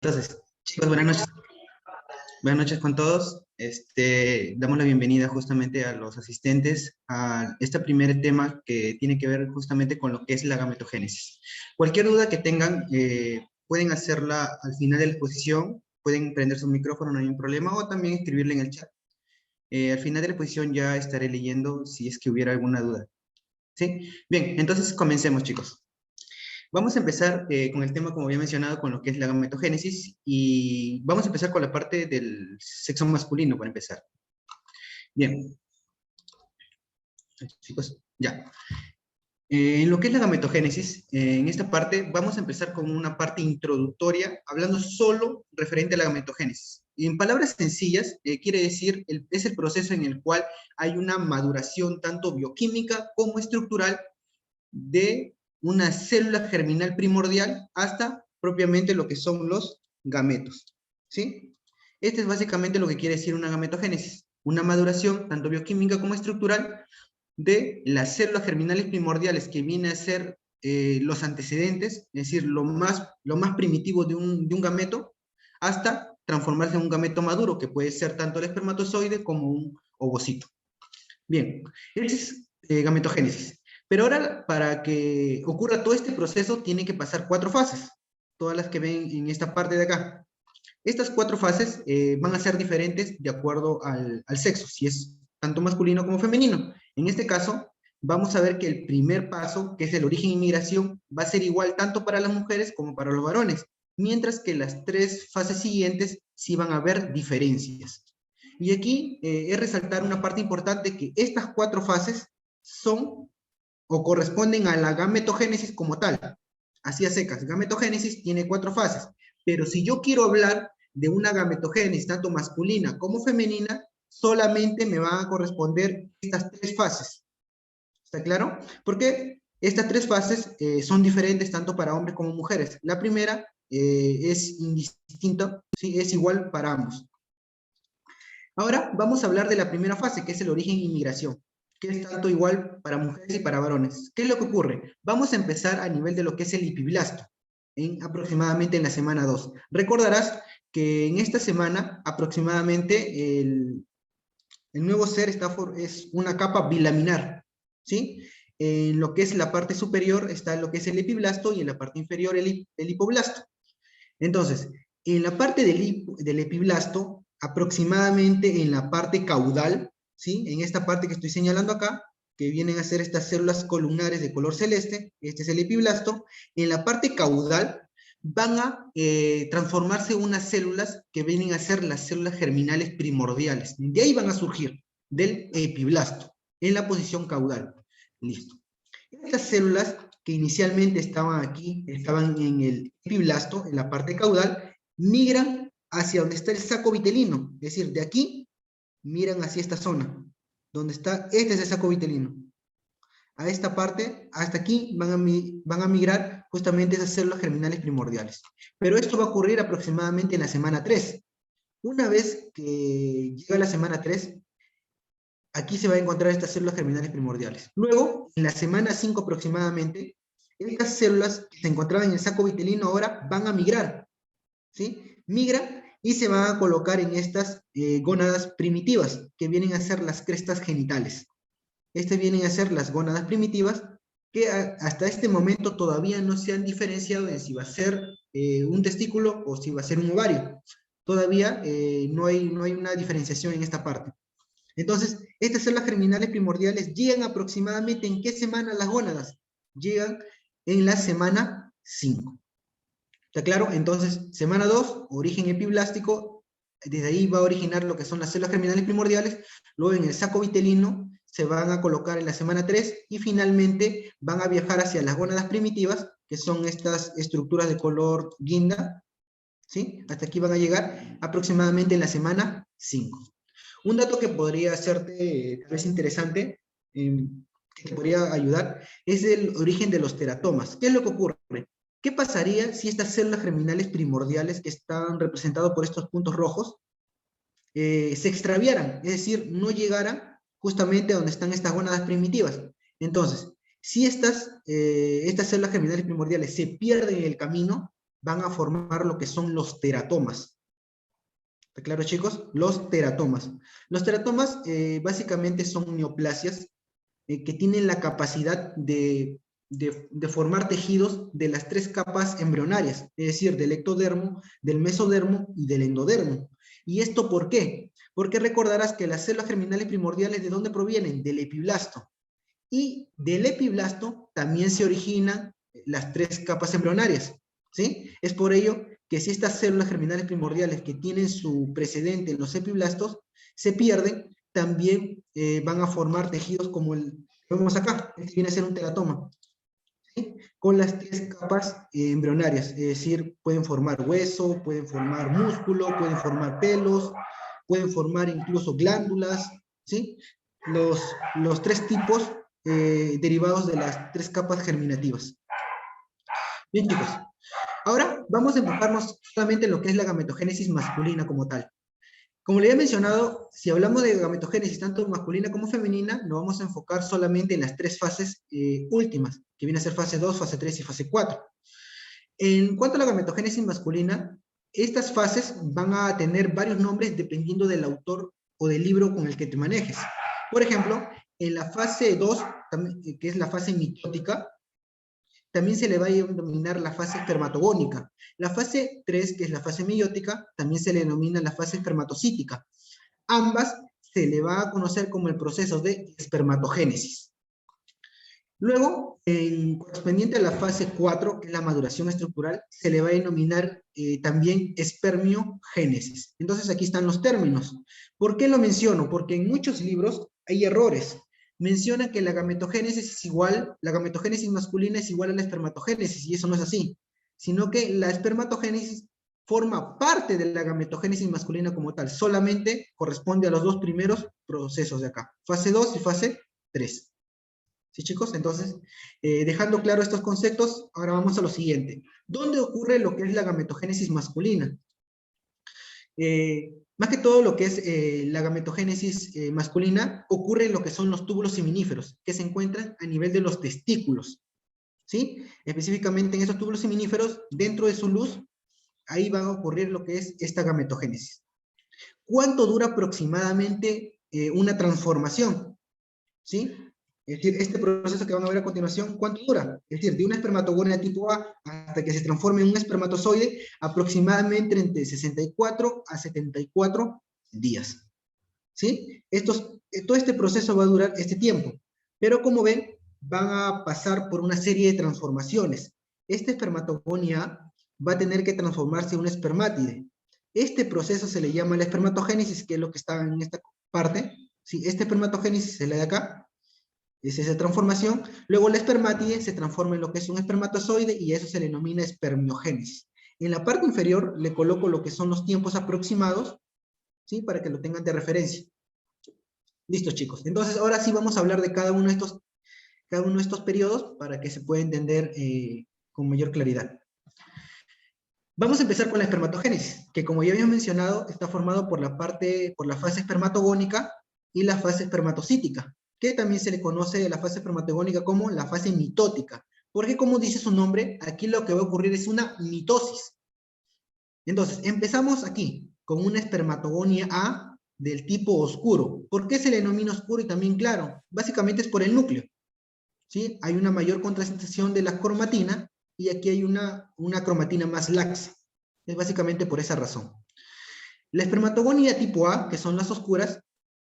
Entonces, chicos, buenas noches. Buenas noches con todos. Damos la bienvenida justamente a los asistentes a este primer tema que tiene que ver justamente con lo que es la gametogénesis. Cualquier duda que tengan, pueden hacerla al final de la exposición, pueden prender su micrófono, no hay un problema, o también escribirle en el chat. Al final de la exposición ya estaré leyendo si es que hubiera alguna duda. ¿Sí? Bien, entonces comencemos, chicos. Vamos a empezar con el tema, como había mencionado, con lo que es la gametogénesis, y vamos a empezar con la parte del sexo masculino, para empezar. Bien, chicos, ya. En lo que es la gametogénesis, en esta parte vamos a empezar con una parte introductoria, hablando solo referente a la gametogénesis. Y en palabras sencillas, quiere decir, es el proceso en el cual hay una maduración tanto bioquímica como estructural de una célula germinal primordial hasta propiamente lo que son los gametos, ¿sí? Este es básicamente lo que quiere decir una gametogénesis, una maduración tanto bioquímica como estructural de las células germinales primordiales, que viene a ser los antecedentes, es decir, lo más primitivo de un gameto, hasta transformarse en un gameto maduro, que puede ser tanto el espermatozoide como un ovocito. Bien, esta es gametogénesis. Pero ahora, para que ocurra todo este proceso, tiene que pasar 4 fases, todas las que ven en esta parte de acá. Estas 4 fases van a ser diferentes de acuerdo al sexo, si es tanto masculino como femenino. En este caso, vamos a ver que el primer paso, que es el origen y migración, va a ser igual tanto para las mujeres como para los varones, mientras que las 3 fases siguientes sí van a haber diferencias. Y aquí es resaltar una parte importante, que estas 4 fases son o corresponden a la gametogénesis como tal. Así a secas, gametogénesis tiene 4 fases, pero si yo quiero hablar de una gametogénesis tanto masculina como femenina, solamente me van a corresponder estas 3 fases. ¿Está claro? Porque estas 3 fases son diferentes tanto para hombres como mujeres. La primera es indistinta, ¿sí? Es igual para ambos. Ahora vamos a hablar de la primera fase, que es el origen y migración, que es tanto igual para mujeres y para varones. ¿Qué es lo que ocurre? Vamos a empezar a nivel de lo que es el epiblasto, aproximadamente en la semana 2. Recordarás que en esta semana aproximadamente el nuevo ser es una capa bilaminar, ¿sí? En lo que es la parte superior está lo que es el epiblasto, y en la parte inferior el hipoblasto. Entonces, en la parte del epiblasto, aproximadamente en la parte caudal, ¿sí? En esta parte que estoy señalando acá, que vienen a ser estas células columnares de color celeste, este es el epiblasto, en la parte caudal van a transformarse unas células que vienen a ser las células germinales primordiales. De ahí van a surgir, del epiblasto, en la posición caudal. Listo. Estas células que inicialmente estaban aquí, estaban en el epiblasto, en la parte caudal, migran hacia donde está el saco vitelino, es decir, de aquí miran hacia esta zona, donde está, este es el saco vitelino. A esta parte, hasta aquí, van a migrar justamente esas células germinales primordiales. Pero esto va a ocurrir aproximadamente en la semana 3. Una vez que llega la semana 3, aquí se va a encontrar estas células germinales primordiales. Luego, en la semana 5 aproximadamente, estas células que se encontraban en el saco vitelino ahora van a migrar, ¿sí? Migran y se van a colocar en estas gónadas primitivas, que vienen a ser las crestas genitales. Estas vienen a ser las gónadas primitivas, que hasta este momento todavía no se han diferenciado de si va a ser un testículo o si va a ser un ovario. Todavía no hay una diferenciación en esta parte. Entonces, estas células germinales primordiales llegan aproximadamente, ¿en qué semana las gónadas? Llegan en la semana 5. ¿Está claro? Entonces, semana 2, origen epiblástico, desde ahí va a originar lo que son las células germinales primordiales, luego en el saco vitelino se van a colocar en la semana 3, y finalmente van a viajar hacia las gónadas primitivas, que son estas estructuras de color guinda, ¿sí? Hasta aquí van a llegar aproximadamente en la semana 5. Un dato que podría hacerte tal vez interesante, que te podría ayudar, es el origen de los teratomas. ¿Qué es lo que ocurre? ¿Qué pasaría si estas células germinales primordiales, que están representadas por estos puntos rojos, se extraviaran? Es decir, no llegaran justamente a donde están estas gónadas primitivas. Entonces, si estas células germinales primordiales se pierden en el camino, van a formar lo que son los teratomas. ¿Está claro, chicos? Los teratomas. Los teratomas básicamente son neoplasias que tienen la capacidad de formar tejidos de las 3 capas embrionarias, es decir, del ectodermo, del mesodermo y del endodermo. ¿Y esto por qué? Porque recordarás que las células germinales primordiales, ¿de dónde provienen? Del epiblasto. Y del epiblasto también se originan las 3 capas embrionarias, ¿sí? Es por ello que si estas células germinales primordiales que tienen su precedente en los epiblastos se pierden, también van a formar tejidos como el que vemos acá, este viene a ser un teratoma, ¿sí? Con las 3 capas embrionarias, es decir, pueden formar hueso, pueden formar músculo, pueden formar pelos, pueden formar incluso glándulas, ¿sí? Los 3 tipos derivados de las 3 capas germinativas. Bien, chicos, ahora vamos a enfocarnos solamente en lo que es la gametogénesis masculina como tal. Como le había mencionado, si hablamos de gametogénesis tanto masculina como femenina, nos vamos a enfocar solamente en las 3 fases últimas, que viene a ser fase 2, fase 3 y fase 4. En cuanto a la gametogénesis masculina, estas fases van a tener varios nombres dependiendo del autor o del libro con el que te manejes. Por ejemplo, en la fase 2, que es la fase mitótica, también se le va a denominar la fase espermatogónica. La fase 3, que es la fase meiótica, también se le denomina la fase espermatocítica. Ambas se le va a conocer como el proceso de espermatogénesis. Luego, en correspondiente a la fase 4, que es la maduración estructural, se le va a denominar también espermiogénesis. Entonces aquí están los términos. ¿Por qué lo menciono? Porque en muchos libros hay errores. Menciona que la gametogénesis es igual, la gametogénesis masculina es igual a la espermatogénesis, y eso no es así, sino que la espermatogénesis forma parte de la gametogénesis masculina como tal, solamente corresponde a los 2 primeros procesos de acá, fase 2 y fase 3. ¿Sí, chicos? Entonces, dejando claro estos conceptos, ahora vamos a lo siguiente. ¿Dónde ocurre lo que es la gametogénesis masculina? Más que todo lo que es la gametogénesis masculina ocurre en lo que son los túbulos seminíferos, que se encuentran a nivel de los testículos, ¿sí? Específicamente en esos túbulos seminíferos, dentro de su luz, ahí va a ocurrir lo que es esta gametogénesis. ¿Cuánto dura aproximadamente una transformación? ¿Sí? Es decir, este proceso que van a ver a continuación, ¿cuánto dura? Es decir, de una espermatogonia tipo A hasta que se transforme en un espermatozoide, aproximadamente entre 64 a 74 días. ¿Sí? Todo este proceso va a durar este tiempo. Pero como ven, van a pasar por una serie de transformaciones. Esta espermatogonia va a tener que transformarse en un espermátide. Este proceso se le llama la espermatogénesis, que es lo que está en esta parte. ¿Sí? Esta espermatogénesis se le da acá. Es esa transformación. Luego la espermátide se transforma en lo que es un espermatozoide y eso se le denomina espermiogénesis. En la parte inferior le coloco lo que son los tiempos aproximados, ¿sí? Para que lo tengan de referencia. Listo, chicos. Entonces, ahora sí vamos a hablar de cada uno de estos periodos para que se pueda entender con mayor claridad. Vamos a empezar con la espermatogénesis, que como ya habíamos mencionado, está formado por la fase espermatogónica y la fase espermatocítica, que también se le conoce la fase espermatogónica como la fase mitótica, porque como dice su nombre, aquí lo que va a ocurrir es una mitosis. Entonces, empezamos aquí con una espermatogonia A del tipo oscuro. ¿Por qué se le denomina oscuro y también claro? Básicamente es por el núcleo, ¿sí? Hay una mayor concentración de la cromatina y aquí hay una cromatina más laxa. Es básicamente por esa razón. La espermatogonia tipo A, que son las oscuras,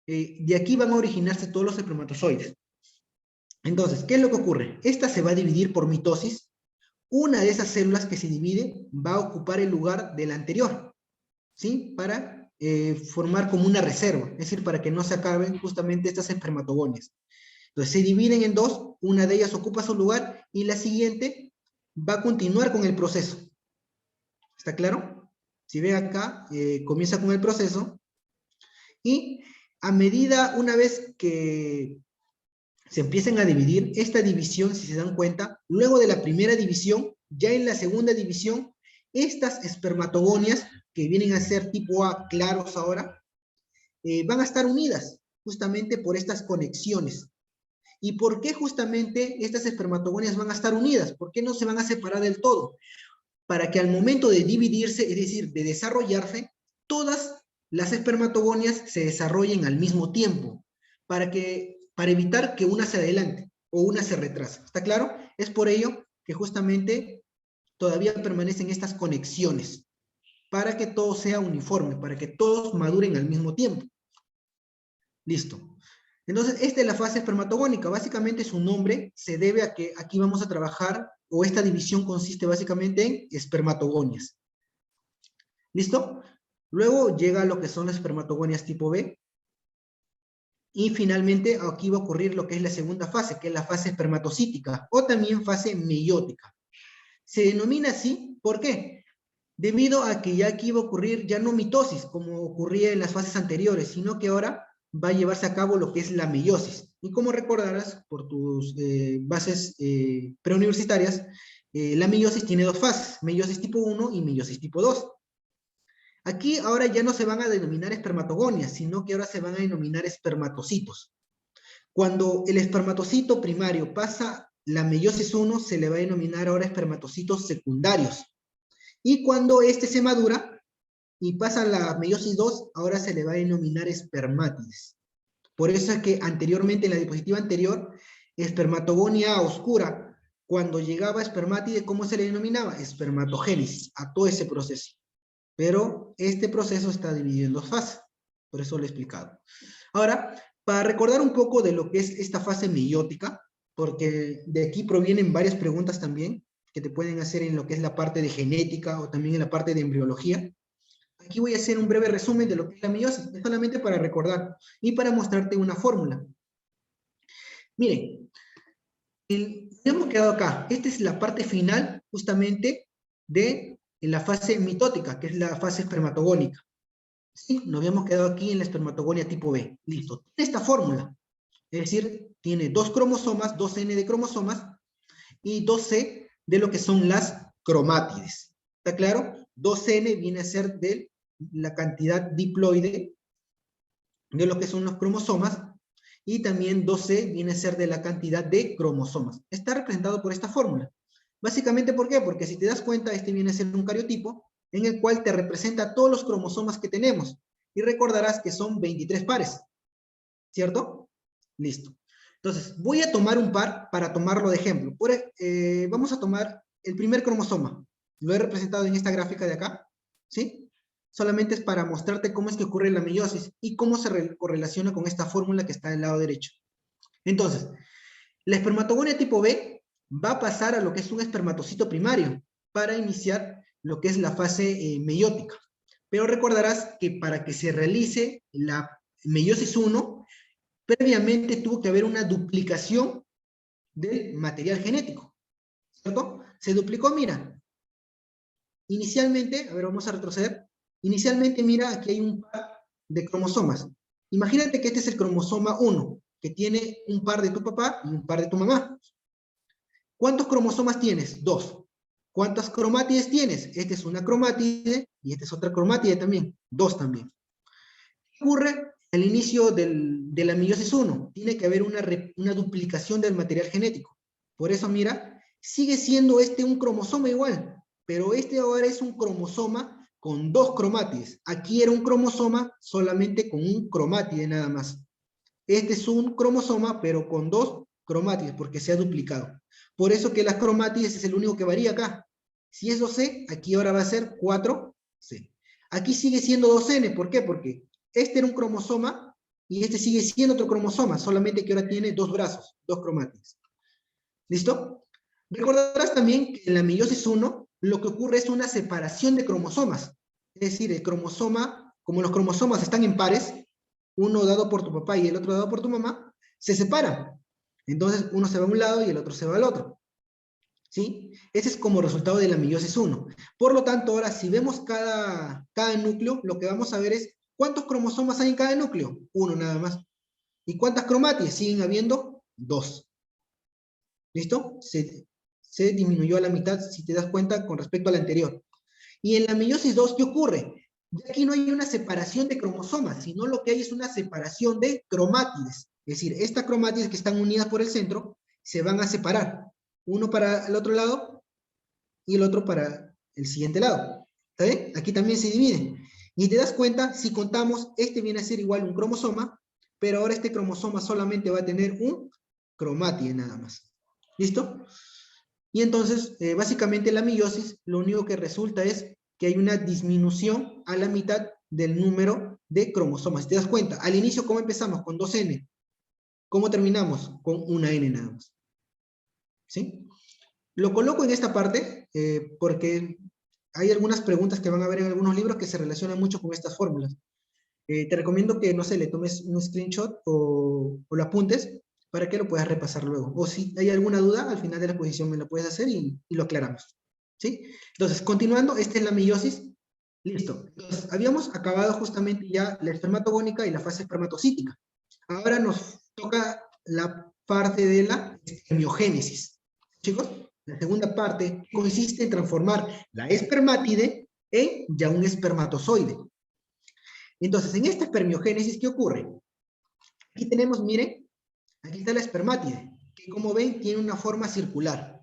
de aquí van a originarse todos los espermatozoides. Entonces, ¿qué es lo que ocurre? Esta se va a dividir por mitosis. Una de esas células que se divide va a ocupar el lugar de la anterior, ¿sí? Para formar como una reserva, es decir, para que no se acaben justamente estas espermatogonias. Entonces se dividen en 2, una de ellas ocupa su lugar y la siguiente va a continuar con el proceso. ¿Está claro? Si ven acá, comienza con el proceso y a medida, una vez que se empiecen a dividir, esta división, si se dan cuenta, luego de la primera división, ya en la segunda división, estas espermatogonias, que vienen a ser tipo A claros ahora, van a estar unidas justamente por estas conexiones. ¿Y por qué justamente estas espermatogonias van a estar unidas? ¿Por qué no se van a separar del todo? para que al momento de dividirse, es decir, de desarrollarse, todas las espermatogonias se desarrollen al mismo tiempo, para evitar que una se adelante o una se retrase. ¿Está claro? Es por ello que justamente todavía permanecen estas conexiones, para que todo sea uniforme, para que todos maduren al mismo tiempo. Listo. Entonces, esta es la fase espermatogónica. Básicamente su nombre se debe a que aquí vamos a trabajar, o esta división consiste básicamente en espermatogonias. ¿Listo? Luego llega lo que son las espermatogonias tipo B. Y finalmente aquí va a ocurrir lo que es la segunda fase, que es la fase espermatocítica, o también fase meiótica. Se denomina así, ¿por qué? Debido a que ya aquí va a ocurrir ya no mitosis, como ocurría en las fases anteriores, sino que ahora va a llevarse a cabo lo que es la meiosis. Y como recordarás por tus bases preuniversitarias, la meiosis tiene dos fases, meiosis tipo 1 y meiosis tipo 2. Aquí ahora ya no se van a denominar espermatogonias, sino que ahora se van a denominar espermatocitos. Cuando el espermatocito primario pasa la meiosis 1, se le va a denominar ahora espermatocitos secundarios. Y cuando este se madura y pasa a la meiosis 2, ahora se le va a denominar espermátides. Por eso es que anteriormente, en la diapositiva anterior, espermatogonia oscura, cuando llegaba a espermátide, ¿cómo se le denominaba? Espermatogénesis, a todo ese proceso. Pero este proceso está dividido en dos fases, por eso lo he explicado. Ahora, para recordar un poco de lo que es esta fase meiótica, porque de aquí provienen varias preguntas también, que te pueden hacer en lo que es la parte de genética o también en la parte de embriología. Aquí voy a hacer un breve resumen de lo que es la meiosis, solamente para recordar y para mostrarte una fórmula. Miren, hemos quedado acá. Esta es la parte final, justamente, de la fase mitótica, que es la fase espermatogónica. ¿Sí? Nos habíamos quedado aquí en la espermatogonia tipo B. Listo. Esta fórmula, es decir, tiene dos cromosomas, 2N de cromosomas, y 2C de lo que son las cromátides. ¿Está claro? 2N viene a ser de la cantidad diploide de lo que son los cromosomas, y también 2C viene a ser de la cantidad de cromosomas. Está representado por esta fórmula. Básicamente, ¿por qué? Porque si te das cuenta, este viene a ser un cariotipo en el cual te representa todos los cromosomas que tenemos. Y recordarás que son 23 pares. ¿Cierto? Listo. Entonces, voy a tomar un par para tomarlo de ejemplo. Vamos a tomar el primer cromosoma. Lo he representado en esta gráfica de acá. ¿Sí? Solamente es para mostrarte cómo es que ocurre la meiosis y cómo se correlaciona con esta fórmula que está del lado derecho. Entonces, la espermatogonia tipo B va a pasar a lo que es un espermatocito primario para iniciar lo que es la fase meiótica. Pero recordarás que para que se realice la meiosis 1, previamente tuvo que haber una duplicación del material genético, ¿cierto? Se duplicó, mira, inicialmente, a ver, vamos a retroceder, inicialmente, mira, aquí hay un par de cromosomas. Imagínate que este es el cromosoma 1, que tiene un par de tu papá y un par de tu mamá. ¿Cuántos cromosomas tienes? 2. ¿Cuántas cromátides tienes? Esta es una cromátide y esta es otra cromátide también, 2 también. ¿Qué ocurre al inicio de la meiosis 1? Tiene que haber una duplicación del material genético. Por eso, mira, sigue siendo este un cromosoma igual, pero este ahora es un cromosoma con 2 cromátides. Aquí era un cromosoma solamente con un cromátide nada más. Este es un cromosoma, pero con 2 cromátides, porque se ha duplicado. Por eso que las cromátides es el único que varía acá. Si es 2C, aquí ahora va a ser 4C. Aquí sigue siendo 2N, ¿por qué? Porque este era un cromosoma y este sigue siendo otro cromosoma, solamente que ahora tiene 2 brazos, 2 cromátides. ¿Listo? Recordarás también que en la meiosis 1 lo que ocurre es una separación de cromosomas. Es decir, el cromosoma, como los cromosomas están en pares, uno dado por tu papá y el otro dado por tu mamá, se separan. Entonces uno se va a un lado y el otro se va al otro. ¿Sí? Ese es como resultado de la meiosis 1. Por lo tanto, ahora si vemos cada núcleo, lo que vamos a ver es cuántos cromosomas hay en cada núcleo. Uno nada más. ¿Y cuántas cromátides? Siguen habiendo 2. ¿Listo? Se disminuyó a la mitad, si te das cuenta, con respecto a la anterior. Y en la meiosis 2, ¿qué ocurre? Ya aquí no hay una separación de cromosomas, sino lo que hay es una separación de cromátides. Es decir, estas cromátides que están unidas por el centro se van a separar. Uno para el otro lado y el otro para el siguiente lado. ¿Está bien? Aquí también se divide. Y te das cuenta, si contamos, este viene a ser igual un cromosoma, pero ahora este cromosoma solamente va a tener un cromátide nada más. ¿Listo? Y entonces, básicamente la meiosis, lo único que resulta es que hay una disminución a la mitad del número de cromosomas. Si te das cuenta, al inicio, ¿cómo empezamos? Con 2N. ¿Cómo terminamos? Con una N nada más. ¿Sí? Lo coloco en esta parte porque hay algunas preguntas que van a ver en algunos libros que se relacionan mucho con estas fórmulas. Te recomiendo que, no sé, le tomes un screenshot o lo apuntes para que lo puedas repasar luego. O si hay alguna duda, al final de la exposición me lo puedes hacer y lo aclaramos. ¿Sí? Entonces, continuando, esta es la meiosis. Listo. Entonces, habíamos acabado justamente ya la espermatogónica y la fase espermatocítica. Ahora nos toca la parte de la espermiogénesis. Chicos, la segunda parte consiste en transformar la espermátide en ya un espermatozoide. Entonces, en esta espermiogénesis, ¿qué ocurre? Aquí tenemos, miren, aquí está la espermátide, que como ven tiene una forma circular.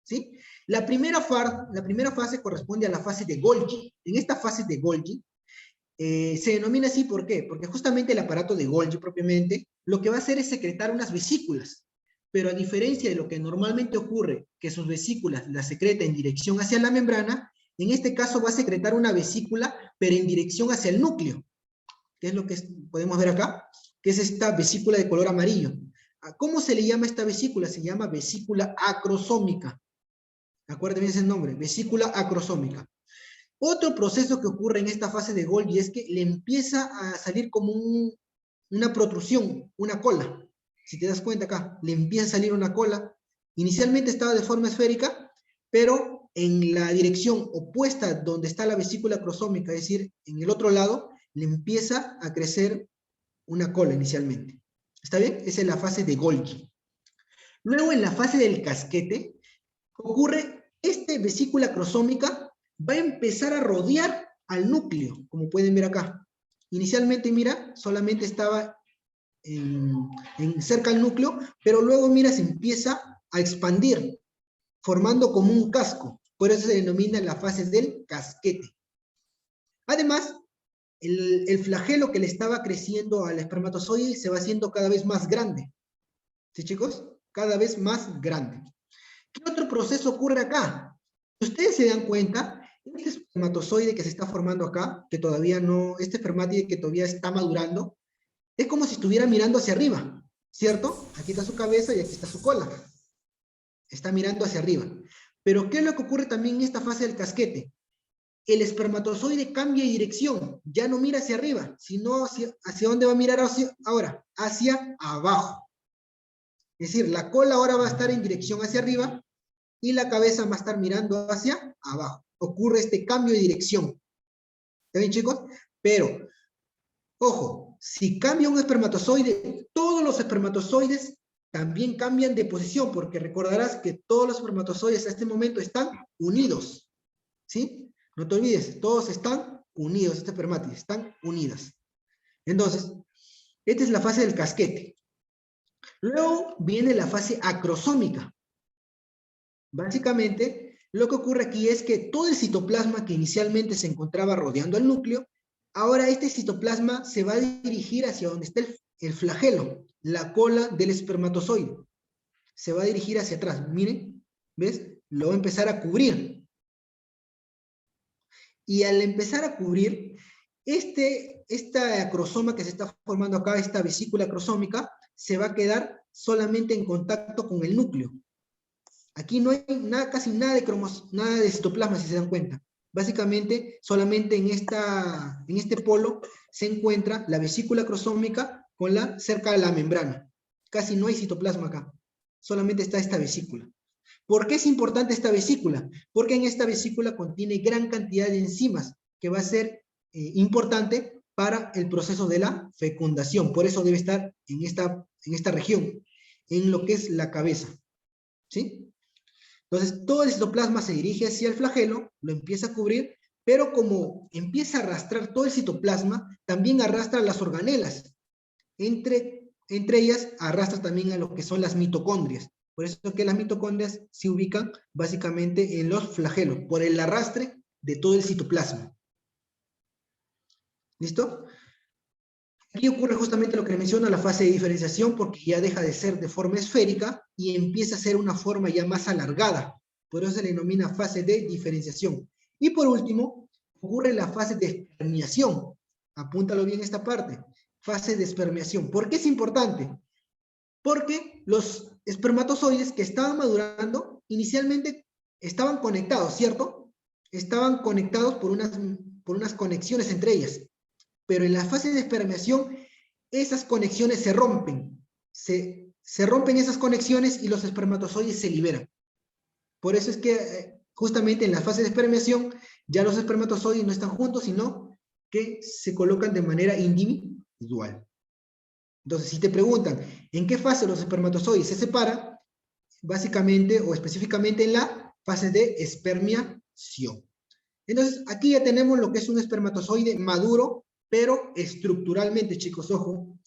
¿Sí? La primera fase corresponde a la fase de Golgi. En esta fase de Golgi se denomina así, ¿por qué? Porque justamente el aparato de Golgi propiamente lo que va a hacer es secretar unas vesículas. Pero a diferencia de lo que normalmente ocurre, que sus vesículas las secreta en dirección hacia la membrana, en este caso va a secretar una vesícula, pero en dirección hacia el núcleo. ¿Qué es lo que podemos ver acá? Que es esta vesícula de color amarillo. ¿Cómo se le llama esta vesícula? Se llama vesícula acrosómica. Acuérdense ese nombre, vesícula acrosómica. Otro proceso que ocurre en esta fase de Golgi es que le empieza a salir como una protrusión, una cola. Si te das cuenta acá, le empieza a salir una cola. Inicialmente estaba de forma esférica, pero en la dirección opuesta donde está la vesícula acrosómica, es decir, en el otro lado, le empieza a crecer una cola inicialmente. ¿Está bien? Esa es la fase de Golgi. Luego, en la fase del casquete, ocurre, esta vesícula cromosómica va a empezar a rodear al núcleo, como pueden ver acá. Inicialmente, mira, solamente estaba cerca al núcleo, pero luego, mira, se empieza a expandir, formando como un casco. Por eso se denomina la fase del casquete. Además, el flagelo que le estaba creciendo al espermatozoide se va haciendo cada vez más grande. ¿Sí, chicos? Cada vez más grande. ¿Qué otro proceso ocurre acá? Si ustedes se dan cuenta, este espermatozoide que se está formando acá, que todavía no, este espermátide que todavía está madurando, es como si estuviera mirando hacia arriba, ¿cierto? Aquí está su cabeza y aquí está su cola. Está mirando hacia arriba. Pero ¿qué es lo que ocurre también en esta fase del casquete? El espermatozoide cambia de dirección, ya no mira hacia arriba, sino hacia dónde va a mirar ahora, hacia abajo. Es decir, la cola ahora va a estar en dirección hacia arriba y la cabeza va a estar mirando hacia abajo. Ocurre este cambio de dirección. ¿Está bien, chicos? Pero, ojo, si cambia un espermatozoide, todos los espermatozoides también cambian de posición, porque recordarás que todos los espermatozoides a este momento están unidos. ¿Sí? No te olvides, todos están unidos, este espermatozoide, están unidas. Entonces, esta es la fase del casquete. Luego viene la fase acrosómica. Básicamente, lo que ocurre aquí es que todo el citoplasma que inicialmente se encontraba rodeando el núcleo, ahora este citoplasma se va a dirigir hacia donde está el flagelo, la cola del espermatozoide. Se va a dirigir hacia atrás. Miren, ¿ves? Lo va a empezar a cubrir. Y al empezar a cubrir, esta acrosoma que se está formando acá, esta vesícula acrosómica, se va a quedar solamente en contacto con el núcleo. Aquí no hay nada, casi nada de citoplasma, si se dan cuenta. Básicamente, solamente en este polo se encuentra la vesícula cromosómica cerca de la membrana. Casi no hay citoplasma acá. Solamente está esta vesícula. ¿Por qué es importante esta vesícula? Porque en esta vesícula contiene gran cantidad de enzimas que va a ser importante para el proceso de la fecundación. Por eso debe estar en esta región, en lo que es la cabeza. ¿Sí? Entonces, todo el citoplasma se dirige hacia el flagelo, lo empieza a cubrir, pero como empieza a arrastrar todo el citoplasma, también arrastra las organelas. Entre ellas, arrastra también a lo que son las mitocondrias. Por eso que las mitocondrias se ubican básicamente en los flagelos, por el arrastre de todo el citoplasma. ¿Listo? Aquí ocurre justamente lo que menciona la fase de diferenciación, porque ya deja de ser de forma esférica y empieza a ser una forma ya más alargada. Por eso se le denomina fase de diferenciación. Y por último, ocurre la fase de espermiación. Apúntalo bien esta parte. Fase de espermiación. ¿Por qué es importante? Porque los espermatozoides que estaban madurando inicialmente estaban conectados, ¿cierto? Estaban conectados por unas conexiones entre ellas. Pero en la fase de espermiación, esas conexiones se rompen. Se rompen esas conexiones y los espermatozoides se liberan. Por eso es que justamente en la fase de espermiación, ya los espermatozoides no están juntos, sino que se colocan de manera individual. Entonces, si te preguntan, ¿en qué fase los espermatozoides se separan? Básicamente o específicamente en la fase de espermiación. Entonces, aquí ya tenemos lo que es un espermatozoide maduro, pero estructuralmente, chicos, ojo.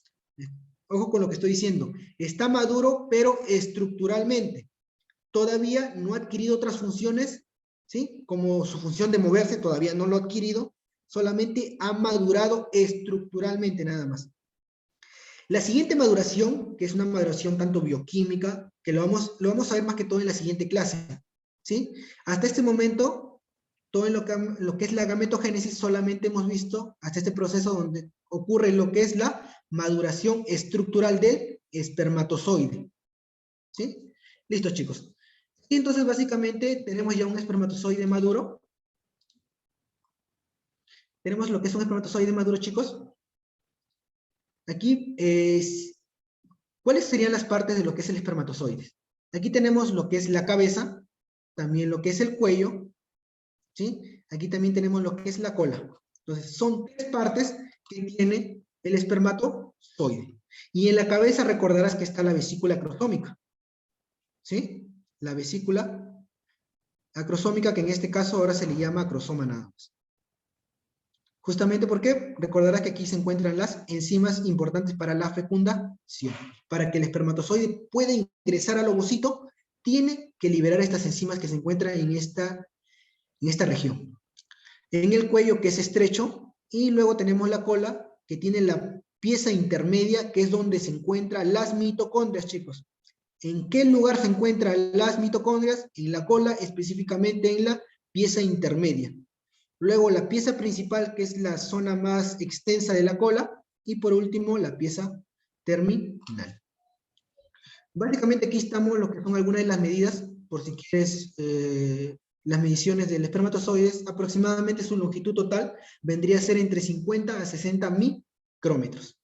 Ojo con lo que estoy diciendo. Está maduro, pero estructuralmente. Todavía no ha adquirido otras funciones, ¿sí? Como su función de moverse, todavía no lo ha adquirido. Solamente ha madurado estructuralmente nada más. La siguiente maduración, que es una maduración tanto bioquímica, que lo vamos a ver más que todo en la siguiente clase, ¿sí? Hasta este momento, todo en lo que es la gametogénesis, solamente hemos visto hasta este proceso donde ocurre lo que es la maduración estructural del espermatozoide, ¿sí? Listo, chicos. Y entonces, básicamente, tenemos ya un espermatozoide maduro. Tenemos lo que es un espermatozoide maduro, chicos. Aquí, ¿cuáles serían las partes de lo que es el espermatozoide? Aquí tenemos lo que es la cabeza, también lo que es el cuello, ¿sí? Aquí también tenemos lo que es la cola. Entonces, son tres partes que tiene el espermatozoide. Y en la cabeza recordarás que está la vesícula acrosómica, ¿sí? La vesícula acrosómica, que en este caso ahora se le llama acrosoma nada más. Justamente porque recordarás que aquí se encuentran las enzimas importantes para la fecundación. Para que el espermatozoide pueda ingresar al ovocito, tiene que liberar estas enzimas que se encuentran en esta región. En el cuello, que es estrecho, y luego tenemos la cola, que tiene la pieza intermedia, que es donde se encuentran las mitocondrias, chicos. ¿En qué lugar se encuentran las mitocondrias? En la cola, específicamente en la pieza intermedia. Luego la pieza principal, que es la zona más extensa de la cola, y por último la pieza terminal. Básicamente aquí estamos lo que son algunas de las medidas, por si quieres las mediciones del espermatozoides. Aproximadamente su longitud total vendría a ser entre 50 a 60 micrómetros.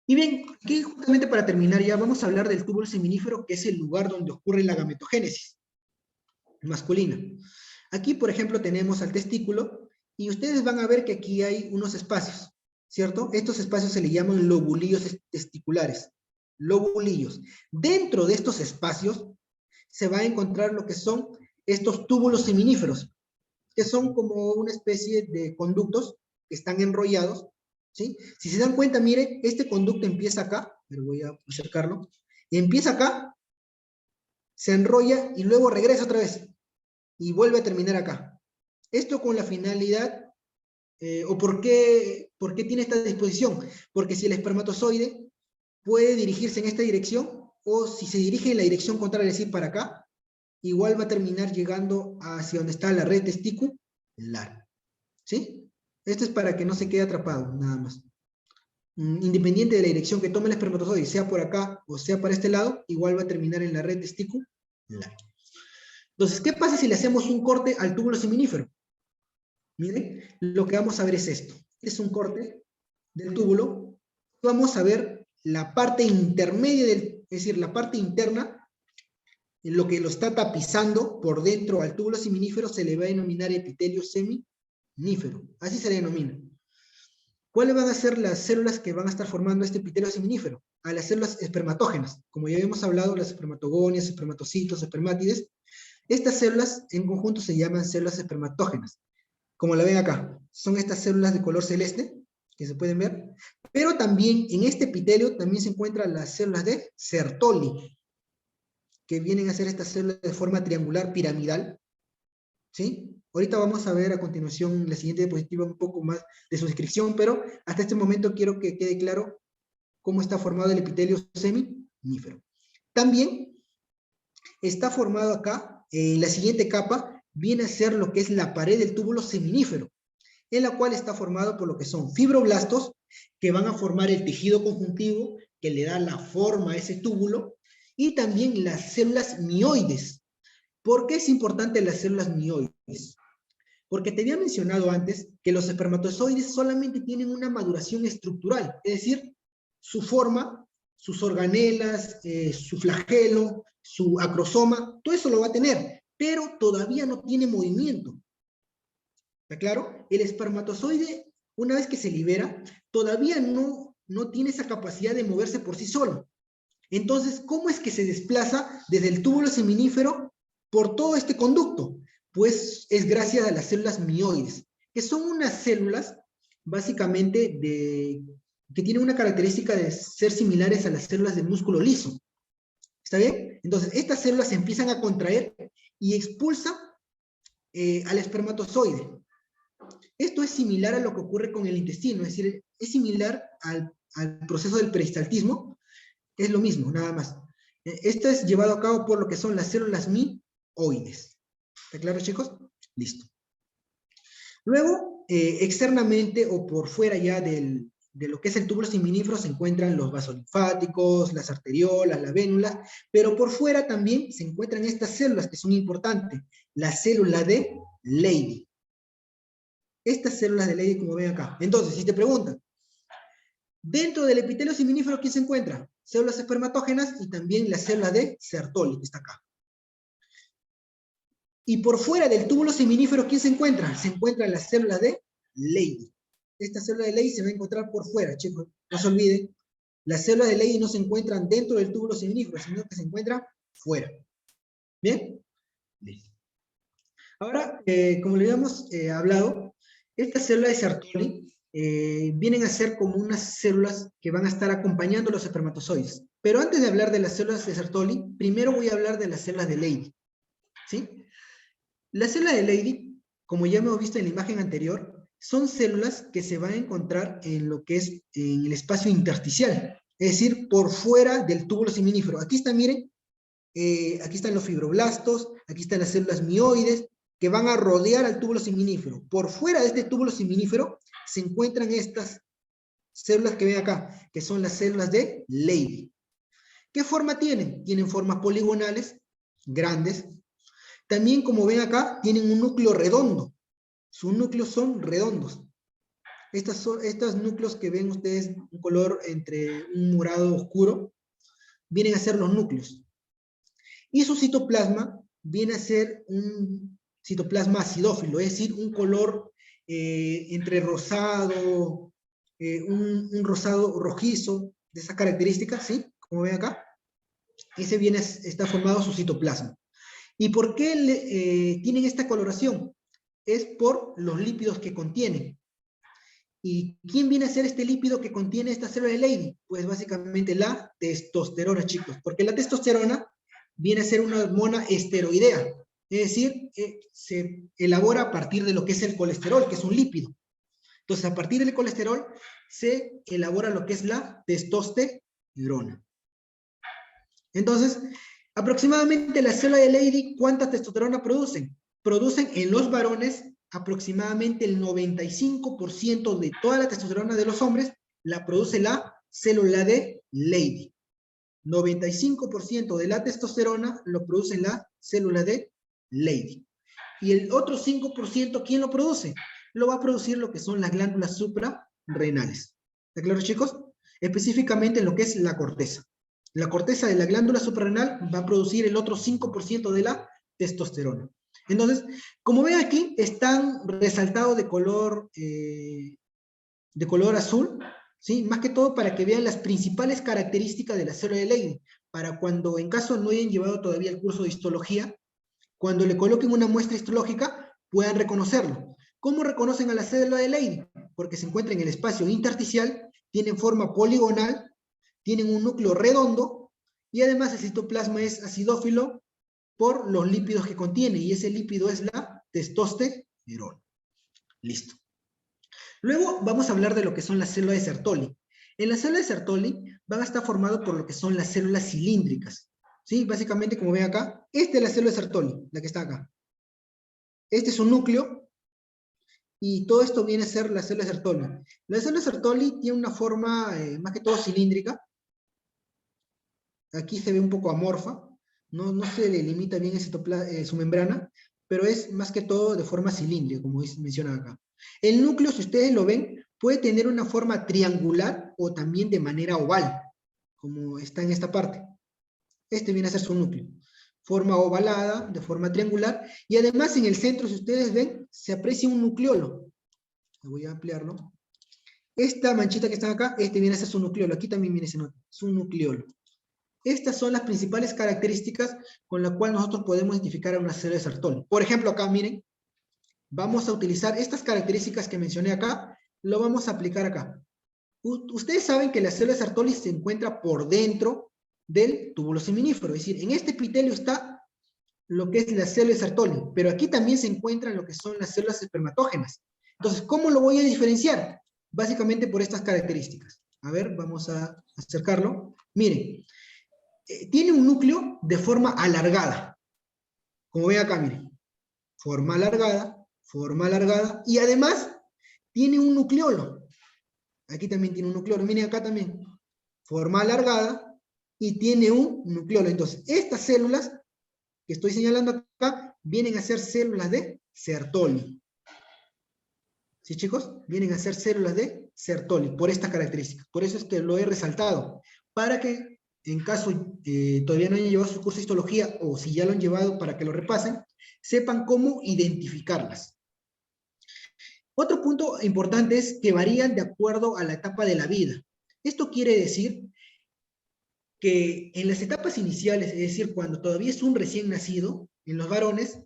Y bien, aquí justamente para terminar ya vamos a hablar del túbulo seminífero, que es el lugar donde ocurre la gametogénesis masculina. Aquí, por ejemplo, tenemos al testículo, y ustedes van a ver que aquí hay unos espacios, ¿cierto? Estos espacios se le llaman lobulillos testiculares. Lobulillos. Dentro de estos espacios se va a encontrar lo que son estos túbulos seminíferos, que son como una especie de conductos que están enrollados, ¿sí? Si se dan cuenta, miren, este conducto empieza acá, pero voy a acercarlo, y empieza acá, se enrolla y luego regresa otra vez y vuelve a terminar acá. Esto con la finalidad, o por qué tiene esta disposición, porque si el espermatozoide puede dirigirse en esta dirección, o si se dirige en la dirección contraria, es decir, para acá, igual va a terminar llegando hacia donde está la red testicular, ¿sí? Esto es para que no se quede atrapado, nada más. Independiente de la dirección que tome el espermatozoide, sea por acá o sea para este lado, igual va a terminar en la red testicular. Entonces, ¿qué pasa si le hacemos un corte al túbulo seminífero? Miren, lo que vamos a ver es esto. Es un corte del túbulo. Vamos a ver la parte intermedia, es decir, la parte interna, en lo que lo está tapizando por dentro al túbulo seminífero, se le va a denominar epitelio seminífero. Así se le denomina. ¿Cuáles van a ser las células que van a estar formando este epitelio seminífero? A las células espermatógenas. Como ya habíamos hablado, las espermatogonias, espermatocitos, espermátides. Estas células en conjunto se llaman células espermatógenas. Como la ven acá, son estas células de color celeste, que se pueden ver, pero también en este epitelio también se encuentran las células de Sertoli. que vienen a ser estas células de forma triangular piramidal, ¿sí? Ahorita vamos a ver a continuación en la siguiente diapositiva un poco más de su descripción, pero hasta este momento quiero que quede claro cómo está formado el epitelio seminífero. También está formado acá, en la siguiente capa, viene a ser lo que es la pared del túbulo seminífero, en la cual está formado por lo que son fibroblastos, que van a formar el tejido conjuntivo, que le da la forma a ese túbulo, y también las células mioides. ¿Por qué es importante las células mioides? Porque te había mencionado antes que los espermatozoides solamente tienen una maduración estructural, es decir, su forma, sus organelas, su flagelo, su acrosoma, todo eso lo va a tener, pero todavía no tiene movimiento. ¿Está claro? El espermatozoide, una vez que se libera, todavía no tiene esa capacidad de moverse por sí solo. Entonces, ¿cómo es que se desplaza desde el túbulo seminífero por todo este conducto? Pues es gracias a las células mioides, que son unas células básicamente que tienen una característica de ser similares a las células del músculo liso. ¿Está bien? Entonces, estas células se empiezan a contraer y expulsan al espermatozoide. Esto es similar a lo que ocurre con el intestino, es decir, es similar al proceso del peristaltismo, es lo mismo, nada más. Esto es llevado a cabo por lo que son las células mioides. ¿Está claro, chicos? Listo. Luego, externamente o por fuera ya de lo que es el túbulo seminífero se encuentran los vasos linfáticos, las arteriolas, las vénulas, pero por fuera también se encuentran estas células que son importantes, la célula de Leydig. Estas células de Leydig, como ven acá. Entonces, si te preguntan, dentro del epitelio seminífero, ¿quién se encuentra? Células espermatógenas y también las células de Sertoli, que está acá. Y por fuera del túbulo seminífero, ¿quién se encuentra? Se encuentran las células de Leydig. Esta célula de Leydig se va a encontrar por fuera, chicos. No se olviden. Las células de Leydig no se encuentran dentro del túbulo seminífero, sino que se encuentran fuera. ¿Bien? Listo. Ahora, como le habíamos hablado, estas células de Sertoli vienen a ser como unas células que van a estar acompañando a los espermatozoides. Pero antes de hablar de las células de Sertoli, primero voy a hablar de las células de Leydig. ¿Sí? Las células de Leydig, como ya hemos visto en la imagen anterior, son células que se van a encontrar en lo que es en el espacio intersticial, es decir, por fuera del túbulo seminífero. Aquí están, miren, aquí están los fibroblastos, aquí están las células mioides, que van a rodear al túbulo seminífero. Por fuera de este túbulo seminífero se encuentran estas células que ven acá, que son las células de Leydig. ¿Qué forma tienen? Tienen formas poligonales, grandes. También, como ven acá, tienen un núcleo redondo. Sus núcleos son redondos. Estos núcleos que ven ustedes, un color entre un morado oscuro, vienen a ser los núcleos. Y su citoplasma viene a ser un citoplasma acidófilo, es decir, un color entre rosado, un rosado rojizo, de esas características, ¿sí? Como ven acá. Ese está formado su citoplasma. ¿Y por qué tienen esta coloración? Es por los lípidos que contienen. ¿Y quién viene a ser este lípido que contiene esta célula de Leydig? Pues básicamente la testosterona, chicos. Porque la testosterona viene a ser una hormona esteroidea. Es decir, se elabora a partir de lo que es el colesterol, que es un lípido. Entonces, a partir del colesterol se elabora lo que es la testosterona. Entonces, aproximadamente la célula de Leydig, ¿cuánta testosterona producen? Producen en los varones aproximadamente el 95% de toda la testosterona de los hombres la produce la célula de Leydig. 95% de la testosterona lo produce la célula de Leydig. Y el otro 5%, ¿quién lo produce? Lo va a producir lo que son las glándulas suprarrenales. ¿Está claro, chicos? Específicamente en lo que es la corteza. La corteza de la glándula suprarrenal va a producir el otro 5% de la testosterona. Entonces, como ven aquí, están resaltados de color azul, ¿sí? Más que todo para que vean las principales características de la célula de Leydig, para cuando en caso no hayan llevado todavía el curso de histología, cuando le coloquen una muestra histológica, puedan reconocerlo. ¿Cómo reconocen a la célula de Leydig? Porque se encuentra en el espacio intersticial, tienen forma poligonal, tienen un núcleo redondo Y además el citoplasma es acidófilo por los lípidos que contiene, y ese lípido es la testosterona. Listo. Luego vamos a hablar de lo que son las células de Sertoli. En las células de Sertoli van a estar formadas por lo que son las células cilíndricas. ¿Sí? Básicamente, como ven acá, esta es la célula de Sertoli, la que está acá. Este es un núcleo, y todo esto viene a ser la célula de Sertoli. La célula de Sertoli tiene una forma más que todo cilíndrica. Aquí se ve un poco amorfa, no se le limita bien su membrana, pero es más que todo de forma cilíndrica, como menciona acá. El núcleo, si ustedes lo ven, puede tener una forma triangular o también de manera oval, como está en esta parte. Este viene a ser su núcleo. Forma ovalada, de forma triangular, y además en el centro, si ustedes ven, se aprecia un nucleolo. Voy a ampliarlo. Esta manchita que está acá, este viene a ser su nucleolo. Aquí también viene su nucleolo. Estas son las principales características con las cuales nosotros podemos identificar a una célula de Sertoli. Por ejemplo, acá, miren, vamos a utilizar estas características que mencioné acá, lo vamos a aplicar acá. Ustedes saben que la célula de Sertoli se encuentra por dentro del túbulo seminífero, es decir, en este epitelio está lo que es la célula de Sertoli, pero aquí también se encuentran lo que son las células espermatógenas. Entonces, ¿cómo lo voy a diferenciar? Básicamente por estas características. A ver, vamos a acercarlo. Miren, tiene un núcleo de forma alargada. Como ven acá, miren. Forma alargada, y además tiene un nucleolo. Aquí también tiene un nucleolo. Miren acá también. Forma alargada y tiene un nucleolo. Entonces, estas células que estoy señalando acá vienen a ser células de Sertoli. ¿Sí, chicos? Vienen a ser células de Sertoli por esta característica. Por eso es que lo he resaltado. Para que, en caso todavía no hayan llevado su curso de histología, o si ya lo han llevado para que lo repasen, sepan cómo identificarlas. Otro punto importante es que varían de acuerdo a la etapa de la vida. Esto quiere decir que en las etapas iniciales, es decir, cuando todavía es un recién nacido, en los varones,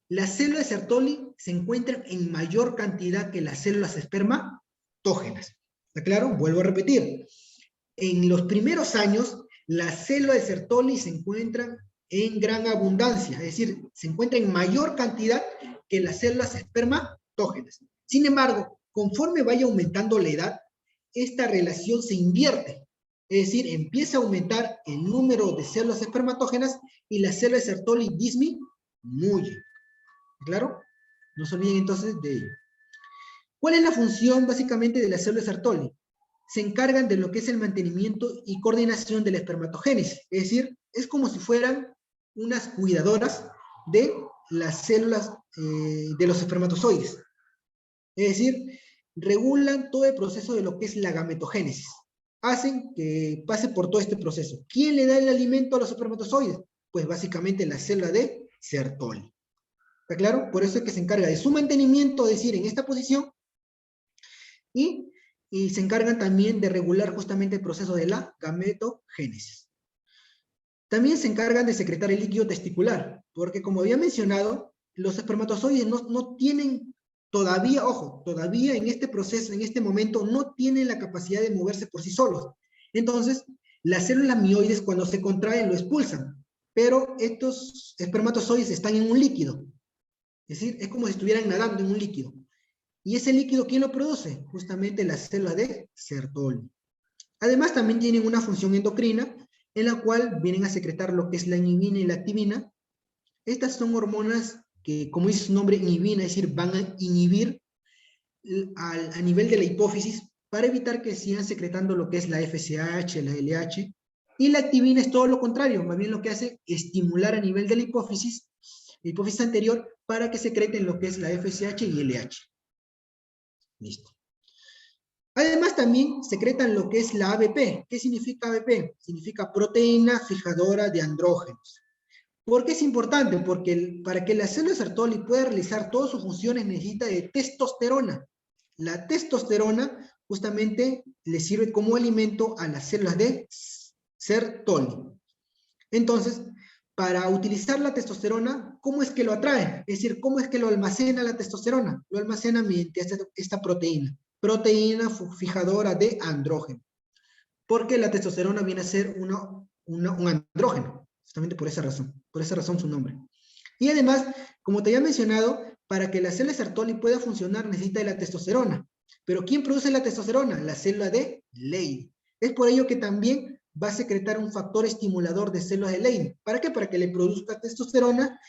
las células de Sertoli se encuentran en mayor cantidad que las células espermatógenas. ¿Está claro? Vuelvo a repetir. En los primeros años, las células de Sertoli se encuentran en gran abundancia, es decir, se encuentran en mayor cantidad que las células espermatógenas. Sin embargo, conforme vaya aumentando la edad, esta relación se invierte. Es decir, empieza a aumentar el número de células espermatógenas y las células de Sertoli disminuyen. ¿Claro? No se olviden entonces de ello. ¿Cuál es la función básicamente de las células de Sertoli? Se encargan de lo que es el mantenimiento y coordinación de la espermatogénesis. Es decir, es como si fueran unas cuidadoras de las células de los espermatozoides. Es decir, regulan todo el proceso de lo que es la gametogénesis. Hacen que pase por todo este proceso. ¿Quién le da el alimento a los espermatozoides? Pues básicamente la célula de Sertoli. ¿Está claro? Por eso es que se encarga de su mantenimiento, es decir, en esta posición, y se encargan también de regular justamente el proceso de la gametogénesis. También se encargan de secretar el líquido testicular, porque como había mencionado, los espermatozoides no tienen todavía, ojo, todavía en este proceso, en este momento, no tienen la capacidad de moverse por sí solos. Entonces, las células mioides cuando se contraen lo expulsan, pero estos espermatozoides están en un líquido. Es decir, es como si estuvieran nadando en un líquido. ¿Y ese líquido quién lo produce? Justamente las células de Sertoli. Además, también tienen una función endocrina, en la cual vienen a secretar lo que es la inhibina y la activina. Estas son hormonas que, como dice su nombre, inhibina, es decir, van a inhibir a nivel de la hipófisis para evitar que sigan secretando lo que es la FSH, la LH. Y la activina es todo lo contrario, más bien lo que hace es estimular a nivel de la hipófisis anterior, para que secreten lo que es la FSH y LH. Listo. Además también secretan lo que es la ABP. ¿Qué significa ABP? Significa proteína fijadora de andrógenos. ¿Por qué es importante? Porque para que la célula Sertoli pueda realizar todas sus funciones necesita de testosterona. La testosterona justamente le sirve como alimento a las células de Sertoli. Entonces, para utilizar la testosterona, ¿cómo es que lo atrae? Es decir, ¿cómo es que lo almacena la testosterona? Lo almacena mediante esta proteína fijadora de andrógeno. Porque la testosterona viene a ser una un andrógeno, justamente por esa razón su nombre. Y además, como te había mencionado, para que la célula de Sertoli pueda funcionar necesita de la testosterona. Pero ¿quién produce la testosterona? La célula de Leydig. Es por ello que también va a secretar un factor estimulador de células de Leydig. ¿Para qué? Para que le produzca testosterona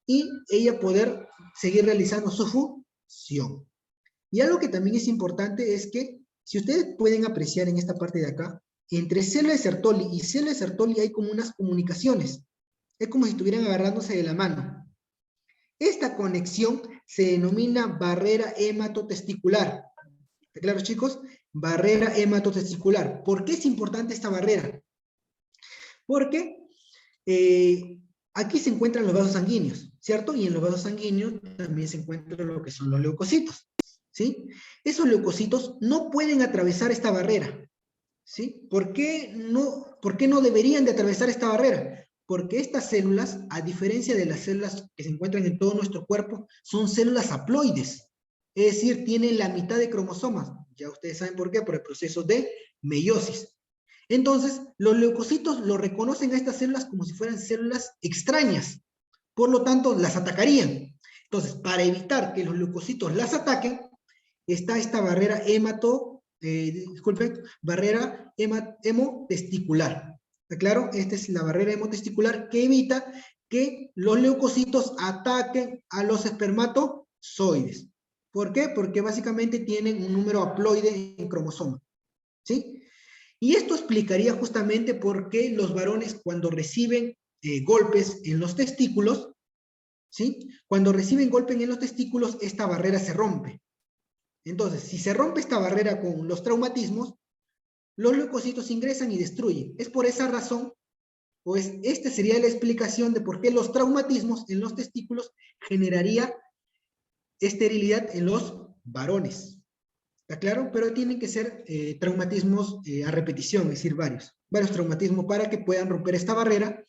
y ella poder seguir realizando su función. Y algo que también es importante es que, si ustedes pueden apreciar en esta parte de acá, entre célula de Sertoli y célula de Sertoli hay como unas comunicaciones. Es como si estuvieran agarrándose de la mano. Esta conexión se denomina barrera hematotesticular. ¿Está claro, chicos? Barrera hematotesticular. ¿Por qué es importante esta barrera? Porque aquí se encuentran los vasos sanguíneos, ¿cierto? Y en los vasos sanguíneos también se encuentran lo que son los leucocitos, ¿sí? Esos leucocitos no pueden atravesar esta barrera, ¿sí? ¿Por qué no deberían de atravesar esta barrera? Porque estas células, a diferencia de las células que se encuentran en todo nuestro cuerpo, son células haploides, es decir, tienen la mitad de cromosomas. Ya ustedes saben por qué, por el proceso de meiosis. Entonces, los leucocitos lo reconocen a estas células como si fueran células extrañas. Por lo tanto, las atacarían. Entonces, para evitar que los leucocitos las ataquen, está esta barrera barrera hemotesticular. ¿Está claro? Esta es la barrera hemotesticular que evita que los leucocitos ataquen a los espermatozoides. ¿Por qué? Porque básicamente tienen un número haploide en cromosoma. ¿Sí? Y esto explicaría justamente por qué los varones, cuando reciben golpes en los testículos, ¿sí? Cuando reciben golpes en los testículos, esta barrera se rompe. Entonces, si se rompe esta barrera con los traumatismos, los leucocitos ingresan y destruyen. Es por esa razón, pues esta sería la explicación de por qué los traumatismos en los testículos generaría esterilidad en los varones. ¿Está claro? Pero tienen que ser traumatismos a repetición, es decir, varios traumatismos para que puedan romper esta barrera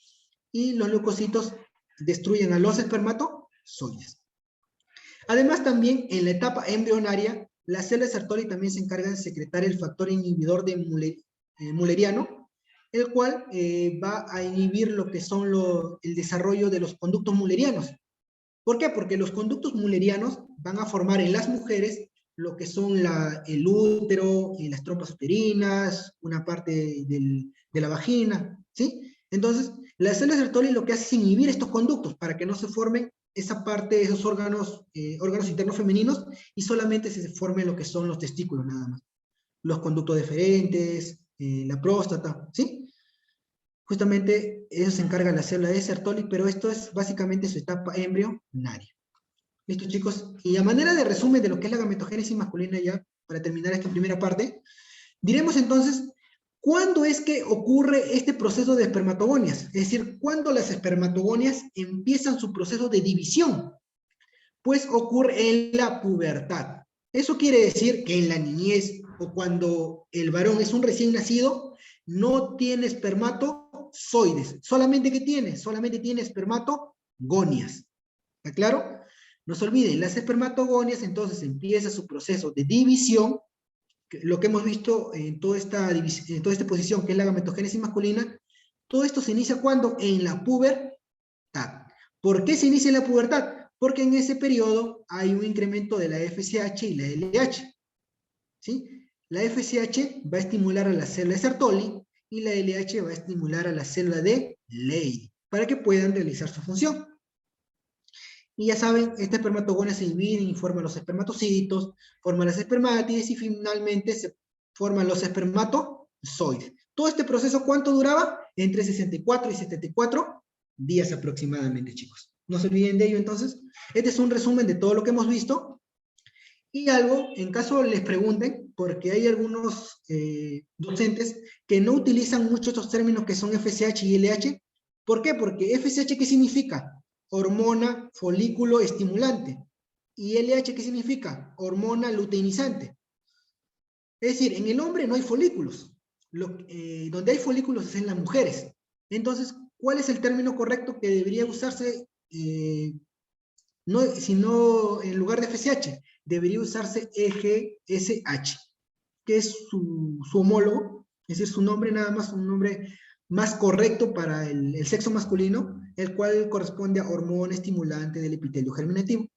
y los leucocitos destruyen a los espermatozoides. Además, también en la etapa embrionaria, las células de Sertoli también se encargan de secretar el factor inhibidor de mulleriano, el cual va a inhibir lo que son el desarrollo de los conductos mullerianos. ¿Por qué? Porque los conductos mullerianos van a formar en las mujeres lo que son el útero, y las trompas uterinas, una parte de la vagina, ¿sí? Entonces, las células de Sertoli lo que hace es inhibir estos conductos para que no se formen esa parte, esos órganos internos femeninos, y solamente se formen lo que son los testículos nada más. Los conductos deferentes, la próstata, ¿sí? Justamente eso se encarga la célula de Sertoli, pero esto es básicamente su etapa embrionaria. ¿Listo, chicos? Y a manera de resumen de lo que es la gametogénesis masculina, ya para terminar esta primera parte, diremos entonces, ¿cuándo es que ocurre este proceso de espermatogonias? Es decir, ¿cuándo las espermatogonias empiezan su proceso de división? Pues ocurre en la pubertad. Eso quiere decir que en la niñez o cuando el varón es un recién nacido, no tiene espermatozoides. ¿Solamente qué tiene? Solamente tiene espermatogonias. ¿Está claro? No se olviden, las espermatogonias entonces empieza su proceso de división, lo que hemos visto en toda esta posición que es la gametogénesis masculina. Todo esto se inicia ¿cuándo? En la pubertad. ¿Por qué se inicia en la pubertad? Porque en ese periodo hay un incremento de la FSH y la LH. ¿Sí? La FSH va a estimular a la célula de Sertoli y la LH va a estimular a la célula de Leydig para que puedan realizar su función. Y ya saben, esta espermatogonia se divide y forma los espermatocitos, forma las espermátides y finalmente se forman los espermatozoides. Todo este proceso, ¿cuánto duraba? Entre 64 y 74 días aproximadamente, chicos. No se olviden de ello, entonces. Este es un resumen de todo lo que hemos visto. Y algo, en caso les pregunten, porque hay algunos docentes que no utilizan mucho estos términos que son FSH y LH. ¿Por qué? Porque FSH, ¿qué significa? Hormona folículo estimulante. ¿Y LH qué significa? Hormona luteinizante. Es decir, en el hombre no hay folículos. Donde hay folículos es en las mujeres. Entonces, ¿cuál es el término correcto que debería usarse? Sino en lugar de FSH, debería usarse EGSH, que es su homólogo, es decir, su nombre nada más, un nombre más correcto para el sexo masculino, el cual corresponde a hormona estimulante del epitelio germinativo.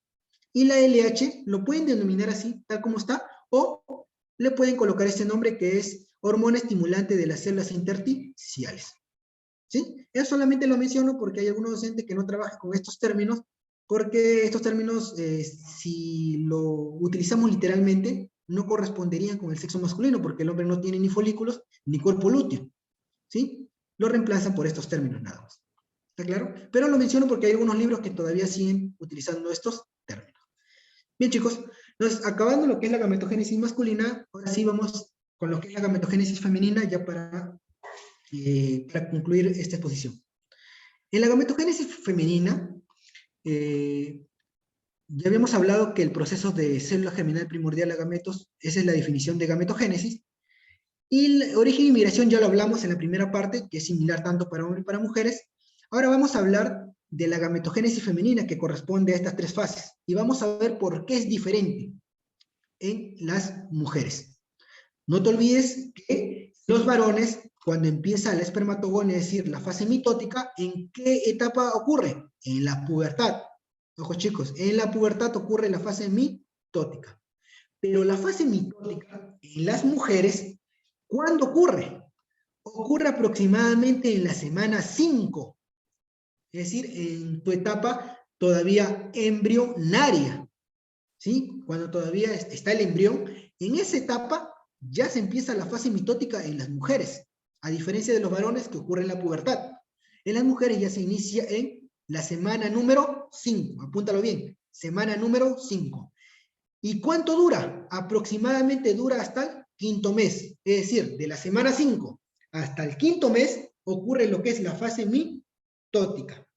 Y la LH lo pueden denominar así, tal como está, o le pueden colocar este nombre que es hormona estimulante de las células intersticiales. ¿Sí? Eso solamente lo menciono porque hay algunos docentes que no trabajan con estos términos, porque estos términos, si lo utilizamos literalmente, no corresponderían con el sexo masculino, porque el hombre no tiene ni folículos ni cuerpo lúteo. ¿Sí? Lo reemplazan por estos términos nada más. ¿Está claro? Pero lo menciono porque hay algunos libros que todavía siguen utilizando estos términos. Bien, chicos, entonces, acabando lo que es la gametogénesis masculina, ahora sí vamos con lo que es la gametogénesis femenina, ya para concluir esta exposición. En la gametogénesis femenina, ya habíamos hablado que el proceso de célula germinal primordial a gametos, esa es la definición de gametogénesis, y el origen y migración ya lo hablamos en la primera parte, que es similar tanto para hombres y para mujeres. Ahora vamos a hablar de la gametogénesis femenina, que corresponde a estas tres fases, y vamos a ver por qué es diferente en las mujeres. No te olvides que los varones, cuando empieza la espermatogonia, es decir, la fase mitótica, ¿en qué etapa ocurre? En la pubertad. Ojo, chicos, en la pubertad ocurre la fase mitótica. Pero la fase mitótica en las mujeres, ¿cuándo ocurre? Ocurre aproximadamente en la semana 5, es decir, en tu etapa todavía embrionaria, ¿sí? Cuando todavía está el embrión, en esa etapa ya se empieza la fase mitótica en las mujeres, a diferencia de los varones que ocurre en la pubertad. En las mujeres ya se inicia en la semana número 5, apúntalo bien, semana número 5. ¿Y cuánto dura? Aproximadamente dura hasta el quinto mes, es decir, de la semana 5 hasta el quinto mes ocurre lo que es la fase mitótica.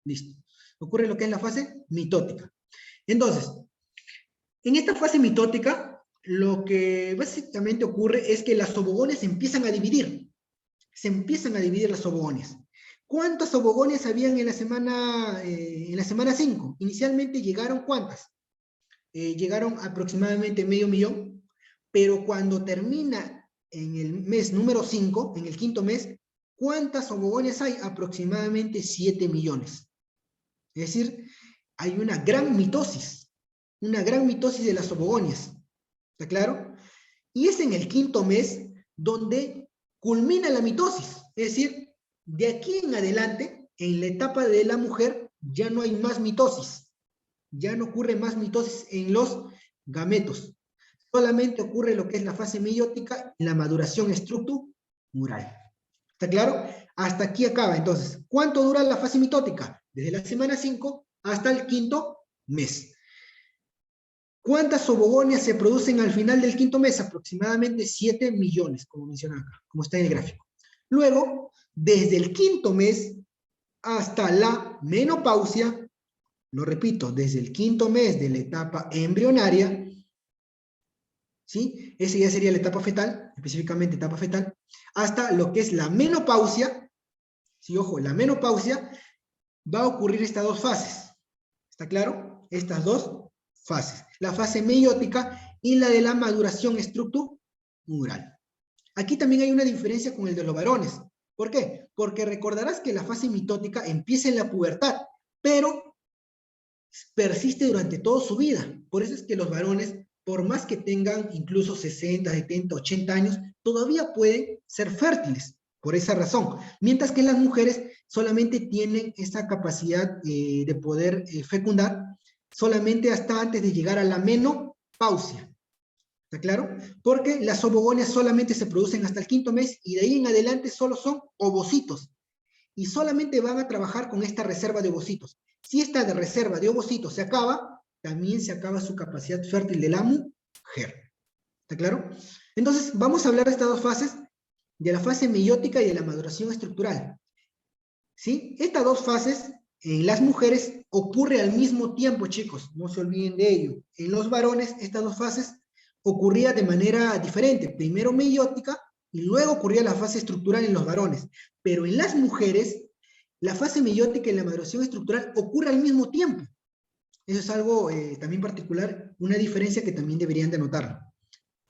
Listo. Ocurre lo que es la fase mitótica. Entonces, en esta fase mitótica, lo que básicamente ocurre es que las ovogonias se empiezan a dividir. Se empiezan a dividir las ovogonias. ¿Cuántas ovogonias habían en la semana 5? Inicialmente llegaron, ¿cuántas? Llegaron aproximadamente 500,000, pero cuando termina en el mes número 5, en el quinto mes, ¿cuántas ovogonias hay? Aproximadamente 7 millones. Es decir, hay una gran mitosis de las ovogonias. ¿Está claro? Y es en el quinto mes donde culmina la mitosis. Es decir, de aquí en adelante, en la etapa de la mujer, ya no hay más mitosis. Ya no ocurre más mitosis en los gametos. Solamente ocurre lo que es la fase meiótica y la maduración estructural. ¿Está claro? Hasta aquí acaba. Entonces, ¿cuánto dura la fase mitótica? Desde la semana 5 hasta el quinto mes. ¿Cuántas ovogonias se producen al final del quinto mes? Aproximadamente 7 millones, como menciona acá, como está en el gráfico. Luego, desde el quinto mes hasta la menopausia, lo repito, desde el quinto mes de la etapa embrionaria, ¿sí? Esa ya sería la etapa fetal, específicamente etapa fetal, hasta lo que es la menopausia, ¿sí? Ojo, la menopausia, va a ocurrir estas dos fases. ¿Está claro? Estas dos fases. La fase meiótica y la de la maduración estructural. Aquí también hay una diferencia con el de los varones. ¿Por qué? Porque recordarás que la fase mitótica empieza en la pubertad, pero persiste durante toda su vida. Por eso es que los varones, por más que tengan incluso 60, 70, 80 años, todavía pueden ser fértiles, por esa razón. Mientras que las mujeres solamente tienen esa capacidad de poder fecundar solamente hasta antes de llegar a la menopausia. ¿Está claro? Porque las ovogonias solamente se producen hasta el quinto mes y de ahí en adelante solo son ovocitos. Y solamente van a trabajar con esta reserva de ovocitos. Si esta reserva de ovocitos se acaba, también se acaba su capacidad fértil de la mujer. ¿Está claro? Entonces, vamos a hablar de estas dos fases, de la fase meiótica y de la maduración estructural. ¿Sí? Estas dos fases en las mujeres ocurre al mismo tiempo, chicos, no se olviden de ello. En los varones, estas dos fases ocurría de manera diferente. Primero meiótica y luego ocurría la fase estructural en los varones. Pero en las mujeres, la fase meiótica y la maduración estructural ocurre al mismo tiempo. Eso es algo también particular, una diferencia que también deberían de notar.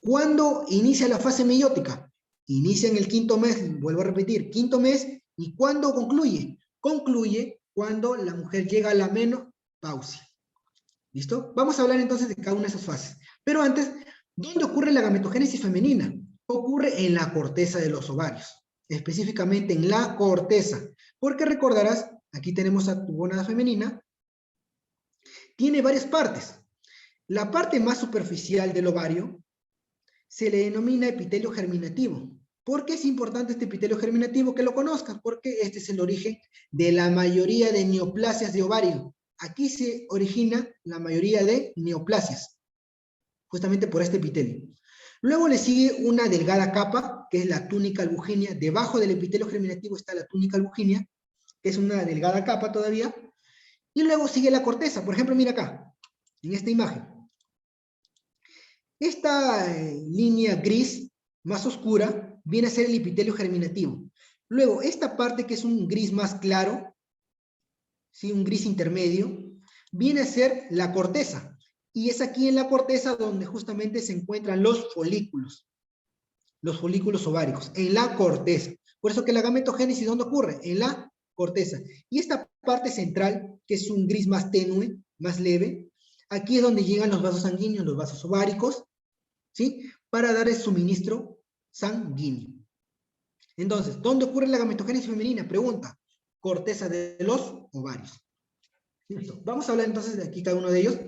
¿Cuándo inicia la fase meiótica? inicia en el quinto mes, vuelvo a repetir, quinto mes, ¿y cuándo concluye? Concluye cuando la mujer llega a la menopausia. ¿Listo? Vamos a hablar entonces de cada una de esas fases. Pero antes, ¿dónde ocurre la gametogénesis femenina? Ocurre en la corteza de los ovarios, específicamente en la corteza, porque recordarás, aquí tenemos a tu gónada femenina, tiene varias partes. La parte más superficial del ovario se le denomina epitelio germinativo. ¿Por qué es importante este epitelio germinativo? Que lo conozcas, porque este es el origen de la mayoría de neoplasias de ovario. Aquí se origina la mayoría de neoplasias, justamente por este epitelio. Luego le sigue una delgada capa, que es la túnica albuginea. Debajo del epitelio germinativo está la túnica albuginea, que es una delgada capa todavía. Y luego sigue la corteza. Por ejemplo, mira acá, en esta imagen. Esta línea gris más oscura viene a ser el epitelio germinativo. Luego, esta parte que es un gris más claro, ¿sí? Un gris intermedio, viene a ser la corteza. Y es aquí en la corteza donde justamente se encuentran los folículos ováricos, en la corteza. Por eso que la gametogénesis, ¿dónde ocurre? En la corteza. Y esta parte central, que es un gris más tenue, más leve, aquí es donde llegan los vasos sanguíneos, los vasos ováricos, ¿sí? Para dar el suministro sanguíneo. Entonces, ¿dónde ocurre la gametogénesis femenina? Pregunta. Corteza de los ovarios. Listo. Vamos a hablar entonces de aquí cada uno de ellos.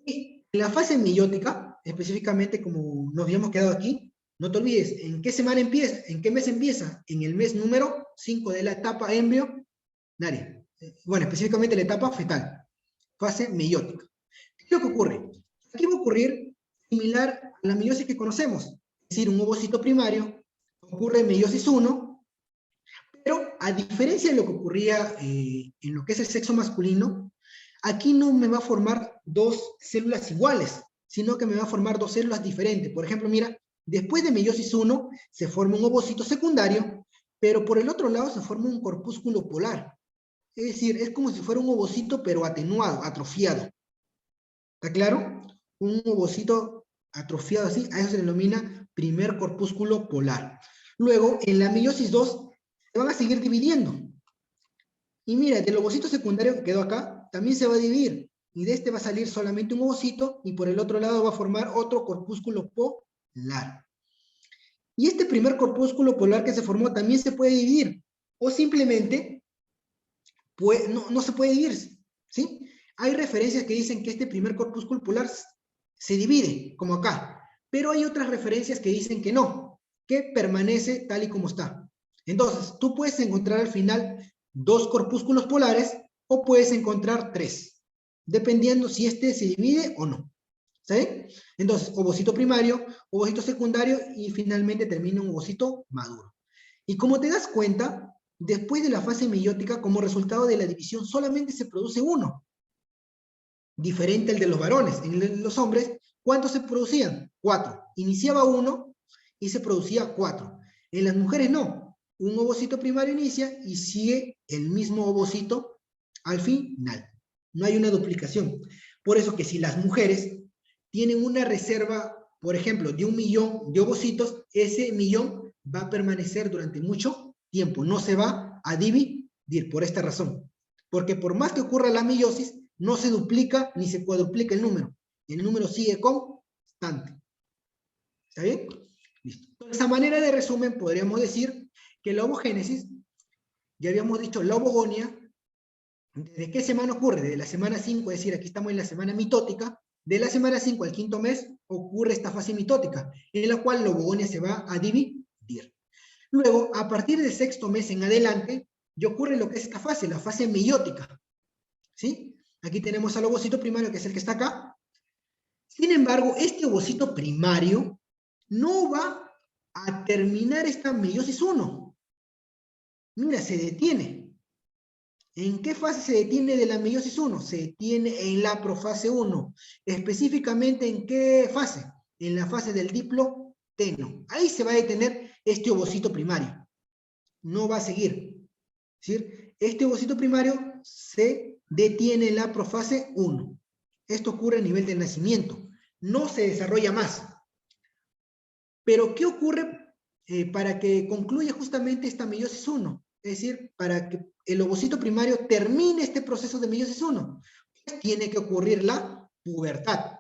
Y en la fase meiótica, específicamente como nos habíamos quedado aquí, no te olvides, ¿en qué semana empieza? ¿En qué mes empieza? En el mes número 5 de la etapa embrionaria. Bueno, específicamente la etapa fetal. Fase meiótica. ¿Qué es lo que ocurre? Aquí va a ocurrir similar a la meiosis que conocemos. Es decir, un ovocito primario, ocurre en meiosis 1, pero a diferencia de lo que ocurría en lo que es el sexo masculino, aquí no me va a formar dos células iguales, sino que me va a formar dos células diferentes. Por ejemplo, mira, después de meiosis 1 se forma un ovocito secundario, pero por el otro lado se forma un corpúsculo polar. Es decir, es como si fuera un ovocito, pero atenuado, atrofiado. ¿Está claro? Un ovocito atrofiado así, a eso se denomina primer corpúsculo polar. Luego, en la meiosis 2, se van a seguir dividiendo. Y mira, del ovocito secundario que quedó acá, también se va a dividir. Y de este va a salir solamente un ovocito, y por el otro lado va a formar otro corpúsculo polar. Y este primer corpúsculo polar que se formó también se puede dividir. O simplemente, no se puede dividir, ¿sí? Hay referencias que dicen que este primer corpúsculo polar se divide, como acá. Pero hay otras referencias que dicen que no, que permanece tal y como está. Entonces, tú puedes encontrar al final dos corpúsculos polares o puedes encontrar tres, dependiendo si este se divide o no. ¿Sí? Entonces, ovocito primario, ovocito secundario y finalmente termina un ovocito maduro. Y como te das cuenta, después de la fase meiótica, como resultado de la división, solamente se produce uno, diferente al de los varones. En los hombres, ¿cuántos se producían? 4. Iniciaba uno y se producía 4. En las mujeres no. Un ovocito primario inicia y sigue el mismo ovocito al final. No hay una duplicación. Por eso que si las mujeres tienen una reserva, por ejemplo, de 1 millón de ovocitos, ese millón va a permanecer durante mucho tiempo. No se va a dividir por esta razón. Porque por más que ocurra la meiosis, no se duplica ni se cuadruplica el número. El número sigue constante. ¿Está bien? Listo. De esa manera de resumen, podríamos decir que la ovogénesis, ya habíamos dicho, la ovogonia, ¿desde qué semana ocurre? Desde la semana 5, es decir, aquí estamos en la semana mitótica. De la semana 5 al quinto mes ocurre esta fase mitótica, en la cual la ovogonia se va a dividir. Luego, a partir del sexto mes en adelante, ya ocurre lo que es esta fase, la fase meiótica. ¿Sí? Aquí tenemos al ovocito primario, que es el que está acá. Sin embargo, este ovocito primario no va a terminar esta meiosis 1. Mira, se detiene. ¿En qué fase se detiene de la meiosis 1? Se detiene en la profase 1. Específicamente, ¿en qué fase? En la fase del diploteno. Ahí se va a detener este ovocito primario. No va a seguir. ¿Sí? Este ovocito primario se detiene en la profase 1. Esto ocurre a nivel del nacimiento. No se desarrolla más. Pero, ¿qué ocurre para que concluya justamente esta meiosis 1. Es decir, para que el ovocito primario termine este proceso de meiosis 1, pues tiene que ocurrir la pubertad.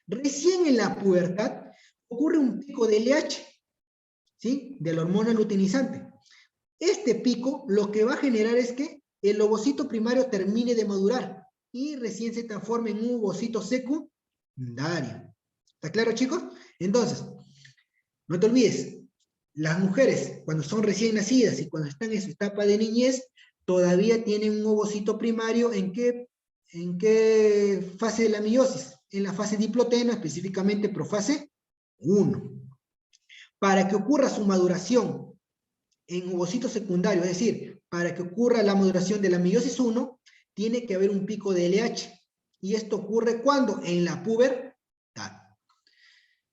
Recién en la pubertad ocurre un pico de LH, ¿sí? De la hormona luteinizante. Este pico lo que va a generar es que el ovocito primario termine de madurar y recién se transforma en un ovocito secundario. ¿Está claro, chicos? Entonces, no te olvides, las mujeres cuando son recién nacidas y cuando están en su etapa de niñez, todavía tienen un ovocito primario. ¿En qué fase de la meiosis? En la fase diplotena, específicamente profase 1. Para que ocurra su maduración en ovocito secundario, es decir, para que ocurra la maduración de la meiosis 1, tiene que haber un pico de LH. ¿Y esto ocurre cuándo? En la pubertad.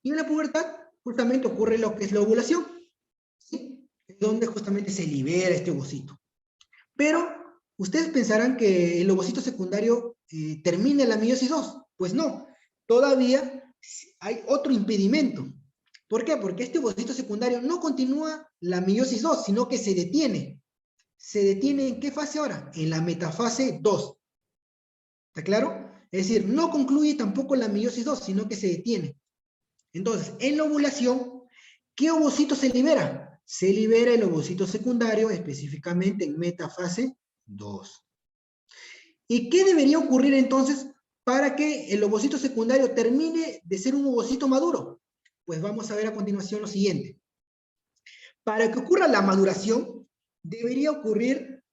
Y en la pubertad justamente ocurre lo que es la ovulación, ¿sí? Donde justamente se libera este ovocito. Pero ustedes pensarán que el ovocito secundario termina en la meiosis 2. Pues no, todavía hay otro impedimento. ¿Por qué? Porque este ovocito secundario no continúa la meiosis 2, sino que se detiene. ¿Se detiene en qué fase ahora? En la metafase 2. ¿Está claro? Es decir, no concluye tampoco la meiosis 2, sino que se detiene. Entonces, en la ovulación, ¿qué ovocito se libera? Se libera el ovocito secundario, específicamente en metafase 2. ¿Y qué debería ocurrir entonces para que el ovocito secundario termine de ser un ovocito maduro? Pues vamos a ver a continuación lo siguiente. Para que ocurra la maduración, debería ocurrir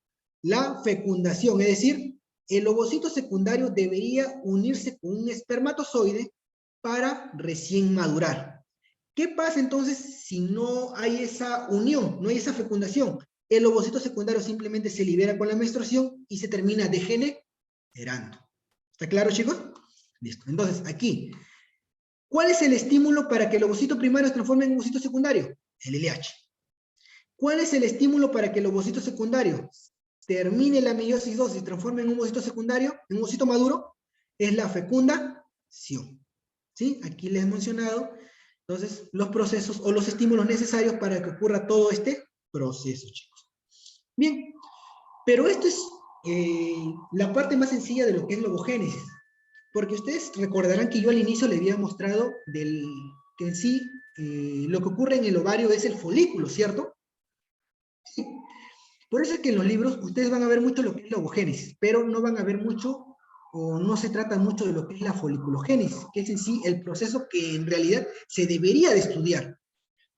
la fecundación, es decir, el ovocito secundario debería unirse con un espermatozoide para recién madurar. ¿Qué pasa entonces si no hay esa unión, no hay esa fecundación? El ovocito secundario simplemente se libera con la menstruación y se termina degenerando. ¿Está claro, chicos? Listo. Entonces, aquí, ¿cuál es el estímulo para que el ovocito primario se transforme en ovocito secundario? El LH. ¿Cuál es el estímulo para que el ovocito secundario termine la meiosis 2 y se transforme en un ovocito secundario, en un ovocito maduro? Es la fecundación. ¿Sí? Aquí les he mencionado, entonces, los procesos o los estímulos necesarios para que ocurra todo este proceso, chicos. Bien, pero esto es la parte más sencilla de lo que es la ovogénesis. Porque ustedes recordarán que yo al inicio les había mostrado que en sí lo que ocurre en el ovario es el folículo, ¿cierto? Sí. Por eso es que en los libros ustedes van a ver mucho lo que es la ovogénesis, pero no van a ver mucho o no se trata mucho de lo que es la foliculogénesis, que es en sí el proceso que en realidad se debería de estudiar.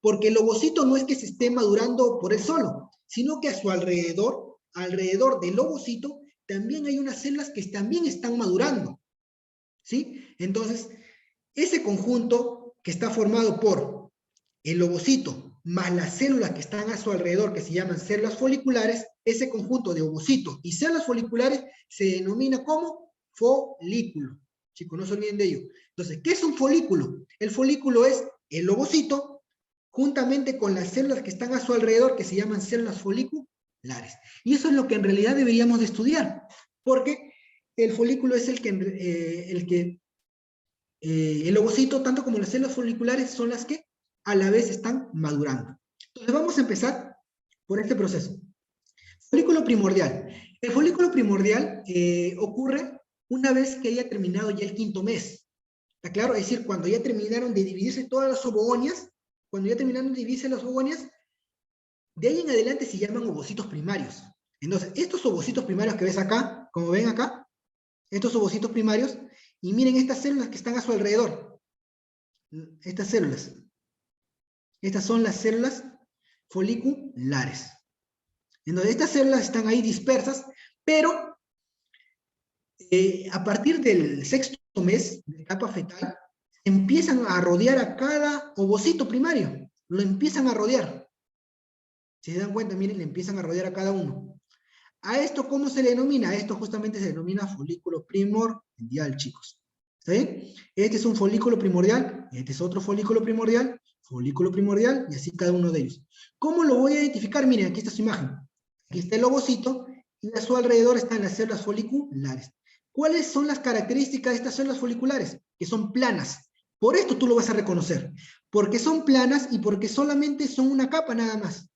Porque el ovocito no es que se esté madurando por él solo, sino que a su alrededor del ovocito, también hay unas células que también están madurando. ¿Sí? Entonces, ese conjunto que está formado por el ovocito más las células que están a su alrededor, que se llaman células foliculares, ese conjunto de ovocito y células foliculares se denomina como folículo. Chicos, no se olviden de ello. Entonces, ¿qué es un folículo? El folículo es el ovocito juntamente con las células que están a su alrededor, que se llaman células foliculares. Y eso es lo que en realidad deberíamos de estudiar, porque el folículo es el ovocito, tanto como las células foliculares, son las que a la vez están madurando. Entonces vamos a empezar por este proceso. Folículo primordial. El folículo primordial ocurre una vez que haya terminado ya el quinto mes. ¿Está claro? Es decir, cuando ya terminaron de dividirse todas las ovogonias, de ahí en adelante se llaman ovocitos primarios. Entonces, estos ovocitos primarios que ves acá, como ven acá, estos ovocitos primarios, y miren estas células que están a su alrededor. Estas células. Estas son las células foliculares. Entonces, estas células están ahí dispersas, pero a partir del sexto mes de etapa fetal, empiezan a rodear a cada ovocito primario. Lo empiezan a rodear. Si se dan cuenta, miren, le empiezan a rodear a cada uno. ¿A esto cómo se le denomina? A esto justamente se denomina folículo primordial, chicos. ¿Está bien? Este es un folículo primordial, este es otro folículo primordial, y así cada uno de ellos. ¿Cómo lo voy a identificar? Miren, aquí está su imagen. Aquí está el ovocito y a su alrededor están las células foliculares. ¿Cuáles son las características de estas células foliculares? Que son planas. Por esto tú lo vas a reconocer. Porque son planas y porque solamente son una capa nada más.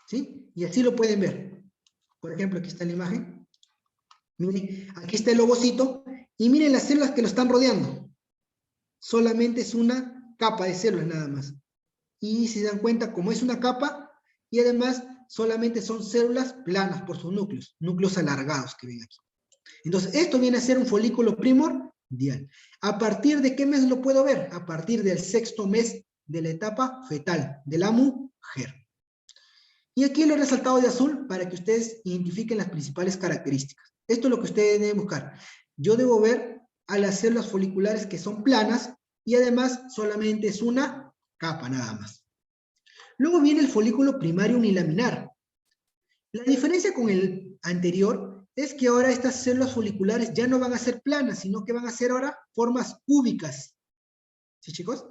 ¿Sí? Y así lo pueden ver. Por ejemplo, aquí está la imagen. Miren, aquí está el ovocito. Y miren las células que lo están rodeando. Solamente es una capa de células nada más. Y si se dan cuenta, como es una capa, y además solamente son células planas por sus núcleos alargados que ven aquí. Entonces, esto viene a ser un folículo primordial. ¿A partir de qué mes lo puedo ver? A partir del 6º mes de la etapa fetal de la mujer. Y aquí lo he resaltado de azul para que ustedes identifiquen las principales características. Esto es lo que ustedes deben buscar. Yo debo ver a las células foliculares que son planas y además solamente es una capa nada más. Luego viene el folículo primario unilaminar. La diferencia con el anterior es que ahora estas células foliculares ya no van a ser planas, sino que van a ser ahora formas cúbicas. ¿Sí, chicos?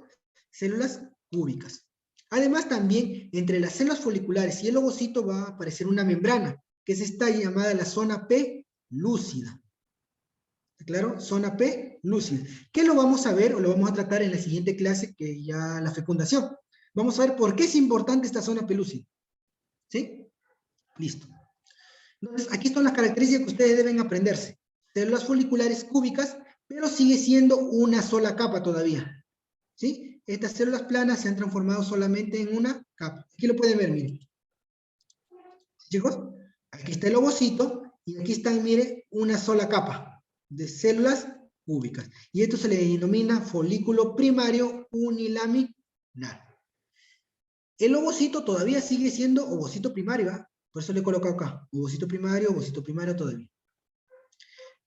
Células cúbicas. Además, también entre las células foliculares y el ovocito va a aparecer una membrana, que es esta llamada la zona P lúcida. ¿Claro? Zona P lúcida. ¿Qué lo vamos a ver o lo vamos a tratar en la siguiente clase, que ya la fecundación? Vamos a ver por qué es importante esta zona P lúcida. ¿Sí? Listo. Entonces, aquí están las características que ustedes deben aprenderse. Células foliculares cúbicas, pero sigue siendo una sola capa todavía. ¿Sí? Estas células planas se han transformado solamente en una capa. Aquí lo pueden ver, miren. Chicos, aquí está el ovocito y aquí está, mire, una sola capa de células cúbicas. Y esto se le denomina folículo primario unilaminar. El ovocito todavía sigue siendo ovocito primario, ¿eh? Por eso le he colocado acá, ovocito primario todavía.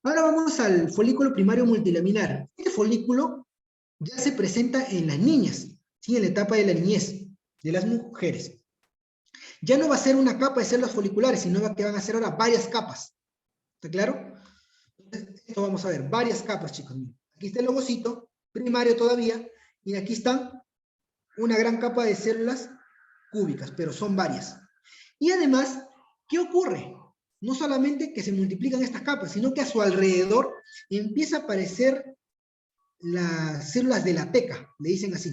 Ahora vamos al folículo primario multilaminar. Este folículo ya se presenta en las niñas, ¿sí? En la etapa de la niñez, de las mujeres. Ya no va a ser una capa de células foliculares, sino que van a ser ahora varias capas. ¿Está claro? Entonces, esto vamos a ver, varias capas, chicos. Aquí está el ovocito, primario todavía, y aquí está una gran capa de células cúbicas, pero son varias. Y además, ¿qué ocurre? No solamente que se multiplican estas capas, sino que a su alrededor empieza a aparecer las células de la teca, le dicen así.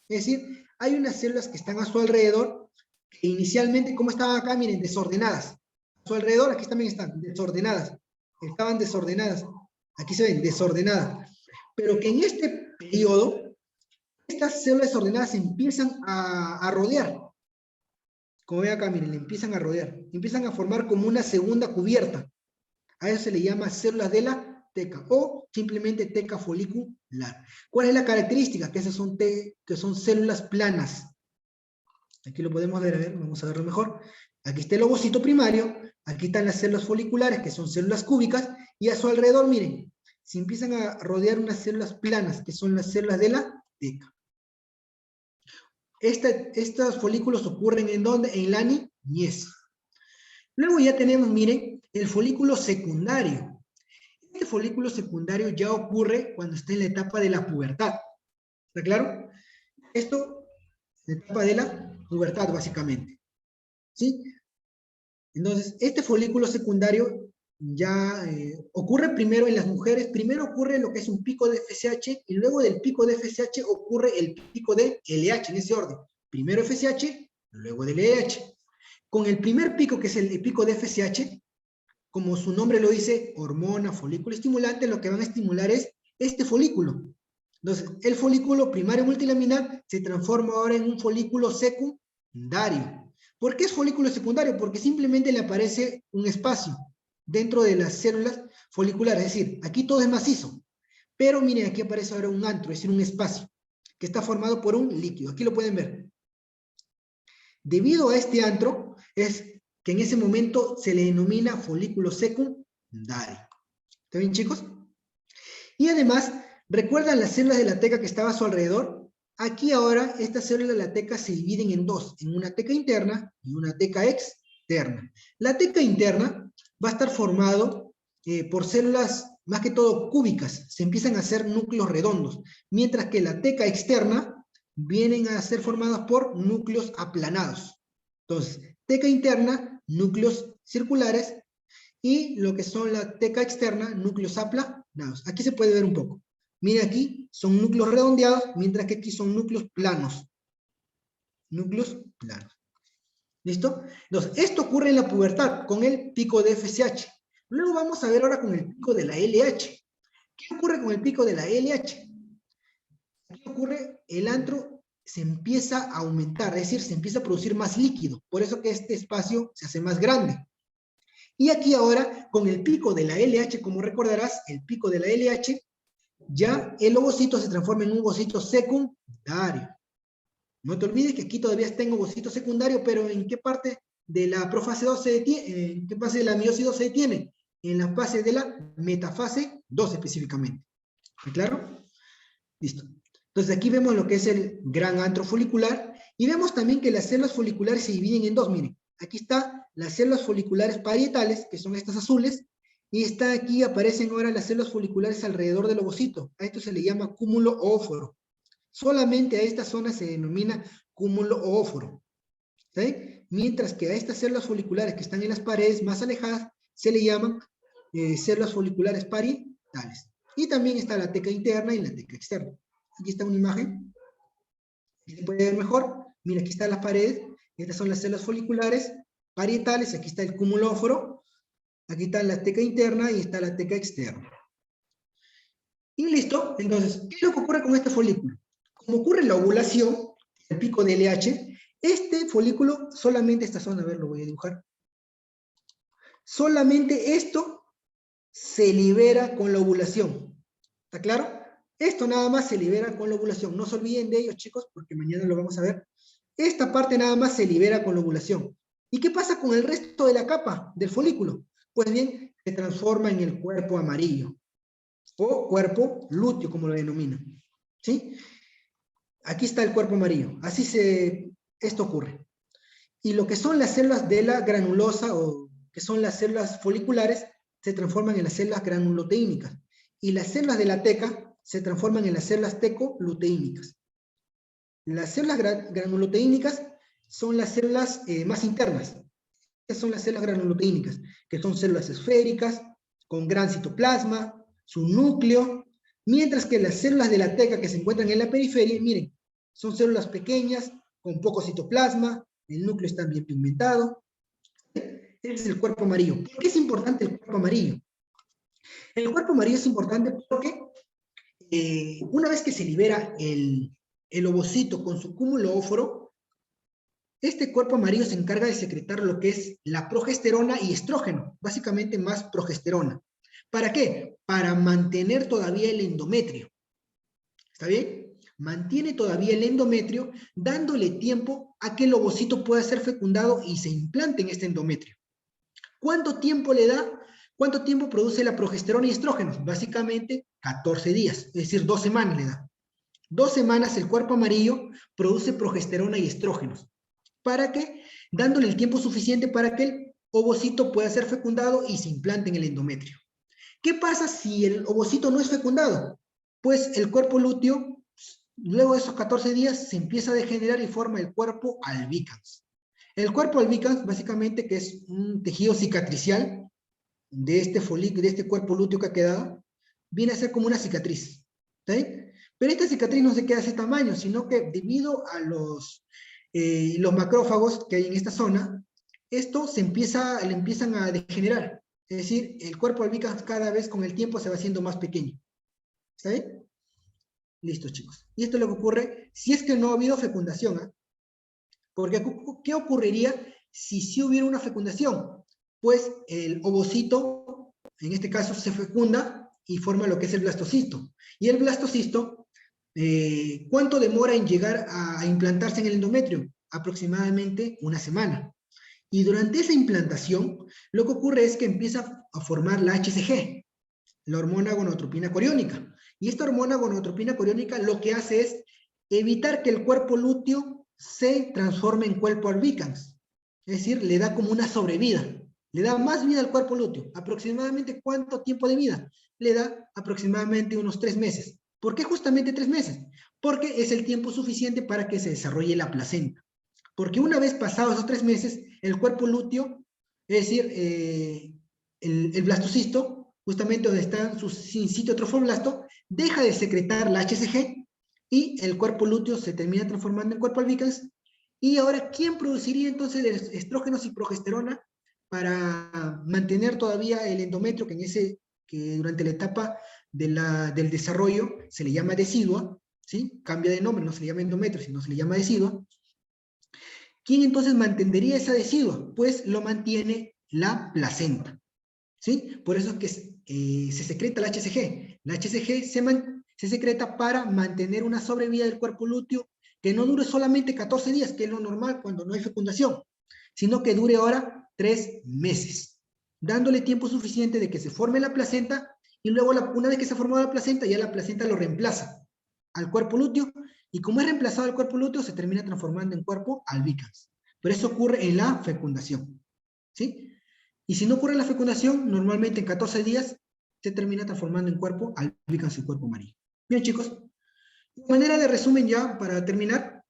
Es decir, hay unas células que están a su alrededor, que inicialmente, como estaban acá, miren, desordenadas. A su alrededor, aquí también están, desordenadas. Estaban desordenadas. Aquí se ven, desordenadas. Pero que en este periodo, estas células desordenadas se empiezan a rodear. Como ven acá, miren, le empiezan a rodear. Empiezan a formar como una segunda cubierta. A eso se le llama células de la teca o simplemente teca folicular. ¿Cuál es la característica? Que esas son, que son células planas. Aquí lo podemos ver, a ver, vamos a verlo mejor. Aquí está el ovocito primario, aquí están las células foliculares, que son células cúbicas, y a su alrededor, miren, se empiezan a rodear unas células planas, que son las células de la teca. Estos folículos ocurren ¿en dónde? En la niñez. Luego ya tenemos, miren, el folículo secundario. Este folículo secundario ya ocurre cuando está en la etapa de la pubertad. ¿Está claro? Esto es la etapa de la pubertad, básicamente. ¿Sí? Entonces, este folículo secundario ya ocurre primero en las mujeres. Primero ocurre lo que es un pico de FSH y luego del pico de FSH ocurre el pico de LH en ese orden. Primero FSH, luego del LH. Con el primer pico, que es el pico de FSH, como su nombre lo dice, hormona, folículo estimulante, lo que van a estimular es este folículo. Entonces, el folículo primario multilaminar se transforma ahora en un folículo secundario. ¿Por qué es folículo secundario? Porque simplemente le aparece un espacio dentro de las células foliculares. Es decir, aquí todo es macizo. Pero miren, aquí aparece ahora un antro, es decir, un espacio, que está formado por un líquido. Aquí lo pueden ver. Debido a este antro, es que en ese momento se le denomina folículo secundario. ¿Está bien, chicos? Y además, ¿recuerdan las células de la teca que estaba a su alrededor? Aquí ahora, estas células de la teca se dividen en dos, en una teca interna y una teca externa. La teca interna va a estar formado por células, más que todo cúbicas, se empiezan a hacer núcleos redondos, mientras que la teca externa vienen a ser formadas por núcleos aplanados. Entonces, teca interna, núcleos circulares, y lo que son la teca externa, núcleos aplanados. Aquí se puede ver un poco. Miren aquí, son núcleos redondeados, mientras que aquí son núcleos planos. Núcleos planos. ¿Listo? Entonces, esto ocurre en la pubertad, con el pico de FSH. Luego vamos a ver ahora con el pico de la LH. ¿Qué ocurre con el pico de la LH? Aquí ocurre, el antro se empieza a aumentar, es decir, se empieza a producir más líquido. Por eso que este espacio se hace más grande. Y aquí ahora, con el pico de la LH, como recordarás, el pico de la LH, ya el ovocito se transforma en un ovocito secundario. No te olvides que aquí todavía está en ovocito secundario, pero ¿en qué parte de la profase 2 se detiene? ¿En qué fase de la meiosis 2 se detiene? En la fase de la metafase 2 específicamente. ¿Está claro? Listo. Entonces aquí vemos lo que es el gran antro folicular y vemos también que las células foliculares se dividen en dos. Miren, aquí está las células foliculares parietales, que son estas azules, y está aquí, aparecen ahora las células foliculares alrededor del ovocito. A esto se le llama cúmulo óforo. Solamente a esta zona se denomina cúmulo óforo. ¿Sí? Mientras que a estas células foliculares que están en las paredes más alejadas se le llaman células foliculares parietales. Y también está la teca interna y la teca externa. Aquí está una imagen. ¿Se puede ver mejor? Mira, aquí están las paredes. Estas son las células foliculares parietales. Aquí está el cúmulo óforo. Aquí está la teca interna y está la teca externa. Y listo. Entonces, ¿qué es lo que ocurre con este folículo? Como ocurre la ovulación, el pico de LH, este folículo, solamente esta zona, a ver, lo voy a dibujar. Solamente esto se libera con la ovulación. ¿Está claro? Esto nada más se libera con la ovulación. No se olviden de ellos, chicos, porque mañana lo vamos a ver. Esta parte nada más se libera con la ovulación. ¿Y qué pasa con el resto de la capa del folículo? Pues bien, se transforma en el cuerpo amarillo o cuerpo lúteo, como lo denominan. ¿Sí? Aquí está el cuerpo amarillo. Esto ocurre. Y lo que son las células de la granulosa, o que son las células foliculares, se transforman en las células granuloteínicas. Y las células de la teca se transforman en las células tecoluteínicas. Las células granuloteínicas son las células más internas. Estas son las células granuloteínicas, que son células esféricas, con gran citoplasma, su núcleo, mientras que las células de la teca que se encuentran en la periferia, miren, son células pequeñas, con poco citoplasma, el núcleo está bien pigmentado. Ese es el cuerpo amarillo. ¿Por qué es importante el cuerpo amarillo? El cuerpo amarillo es importante porque una vez que se libera el ovocito con su cúmulo óforo, este cuerpo amarillo se encarga de secretar lo que es la progesterona y estrógeno, básicamente más progesterona. ¿Para qué? Para mantener todavía el endometrio. ¿Está bien? Mantiene todavía el endometrio, dándole tiempo a que el ovocito pueda ser fecundado y se implante en este endometrio. ¿Cuánto tiempo le da? ¿Cuánto tiempo produce la progesterona y estrógenos? Básicamente 14 días, es decir, 2 semanas le da. 2 semanas el cuerpo amarillo produce progesterona y estrógenos. ¿Para qué? Dándole el tiempo suficiente para que el ovocito pueda ser fecundado y se implante en el endometrio. ¿Qué pasa si el ovocito no es fecundado? Pues el cuerpo lúteo, luego de esos 14 días, se empieza a degenerar y forma el cuerpo albicans. El cuerpo albicans, básicamente, que es un tejido cicatricial de este cuerpo lúteo que ha quedado, viene a ser como una cicatriz. ¿Sí? Pero esta cicatriz no se queda de ese tamaño, sino que debido a los macrófagos que hay en esta zona, esto le empiezan a degenerar. Es decir, el cuerpo albicans cada vez con el tiempo se va haciendo más pequeño. ¿Está bien? Listo, chicos. Y esto es lo que ocurre si es que no ha habido fecundación. ¿Eh? Porque, ¿qué ocurriría si sí hubiera una fecundación? Pues el ovocito, en este caso, se fecunda y forma lo que es el blastocisto. Y el blastocisto, ¿cuánto demora en llegar a implantarse en el endometrio? Aproximadamente 1 semana. Y durante esa implantación, lo que ocurre es que empieza a formar la HCG, la hormona gonadotropina coriónica. Y esta hormona gonadotropina coriónica lo que hace es evitar que el cuerpo lúteo se transforme en cuerpo albicans. Es decir, le da como una sobrevida. Le da más vida al cuerpo lúteo. ¿Aproximadamente cuánto tiempo de vida? Le da aproximadamente unos 3 meses. ¿Por qué justamente 3 meses? Porque es el tiempo suficiente para que se desarrolle la placenta. Porque una vez pasados esos 3 meses, el cuerpo lúteo, es decir, el blastocisto, justamente donde está su sitio trofoblast, deja de secretar la HCG y el cuerpo lúteo se termina transformando en cuerpo albicans. Y ahora, ¿quién produciría entonces estrógenos y progesterona para mantener todavía el endometrio que durante la etapa del desarrollo se le llama decidua, ¿sí? Cambia de nombre, no se le llama endometrio, sino se le llama decidua. ¿Quién entonces mantendría esa decidua? Pues lo mantiene la placenta, ¿sí? Por eso es que se secreta la HCG. La HCG se secreta para mantener una sobrevida del cuerpo lúteo que no dure solamente 14 días, que es lo normal cuando no hay fecundación, sino que dure ahora 3 meses, dándole tiempo suficiente de que se forme la placenta y luego una vez que se ha formado la placenta, ya la placenta lo reemplaza al cuerpo lúteo y como es reemplazado al cuerpo lúteo, se termina transformando en cuerpo albicans. Pero eso ocurre en la fecundación, ¿sí? Y si no ocurre la fecundación, normalmente en 14 días se termina transformando en cuerpo albicans y cuerpo amarillo. Bien, chicos, de manera de resumen ya, para terminar,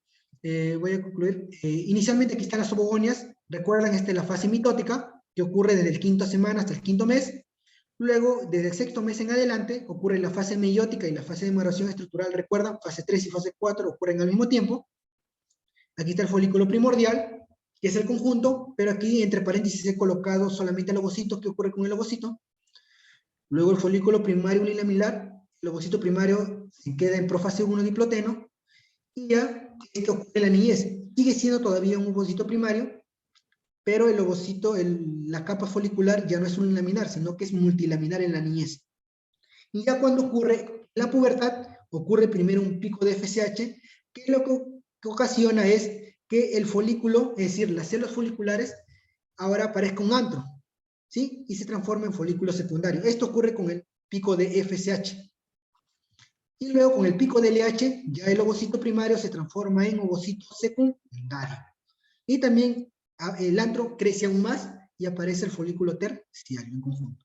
voy a concluir. Inicialmente aquí están las ovogonias. Recuerdan, esta es la fase mitótica, que ocurre desde el 5ª semana hasta el 5º mes. Luego, desde el 6º mes en adelante, ocurre la fase meiótica y la fase de maduración estructural. Recuerdan, fase 3 y fase 4 ocurren al mismo tiempo. Aquí está el folículo primordial, que es el conjunto, pero aquí entre paréntesis he colocado solamente el ovocito, que ocurre con el ovocito. Luego el folículo primario unilaminar, el ovocito primario se queda en profase 1 diploteno, y ya que ocurre en la niñez. Sigue siendo todavía un ovocito primario, pero el ovocito, la capa folicular ya no es unilaminar, sino que es multilaminar en la niñez. Y ya cuando ocurre la pubertad, ocurre primero un pico de FSH, que lo que ocasiona es que el folículo, es decir, las células foliculares, ahora aparezca un antro, ¿sí? Y se transforma en folículo secundario. Esto ocurre con el pico de FSH. Y luego con el pico de LH, ya el ovocito primario se transforma en ovocito secundario. Y también el antro crece aún más y aparece el folículo terciario en conjunto.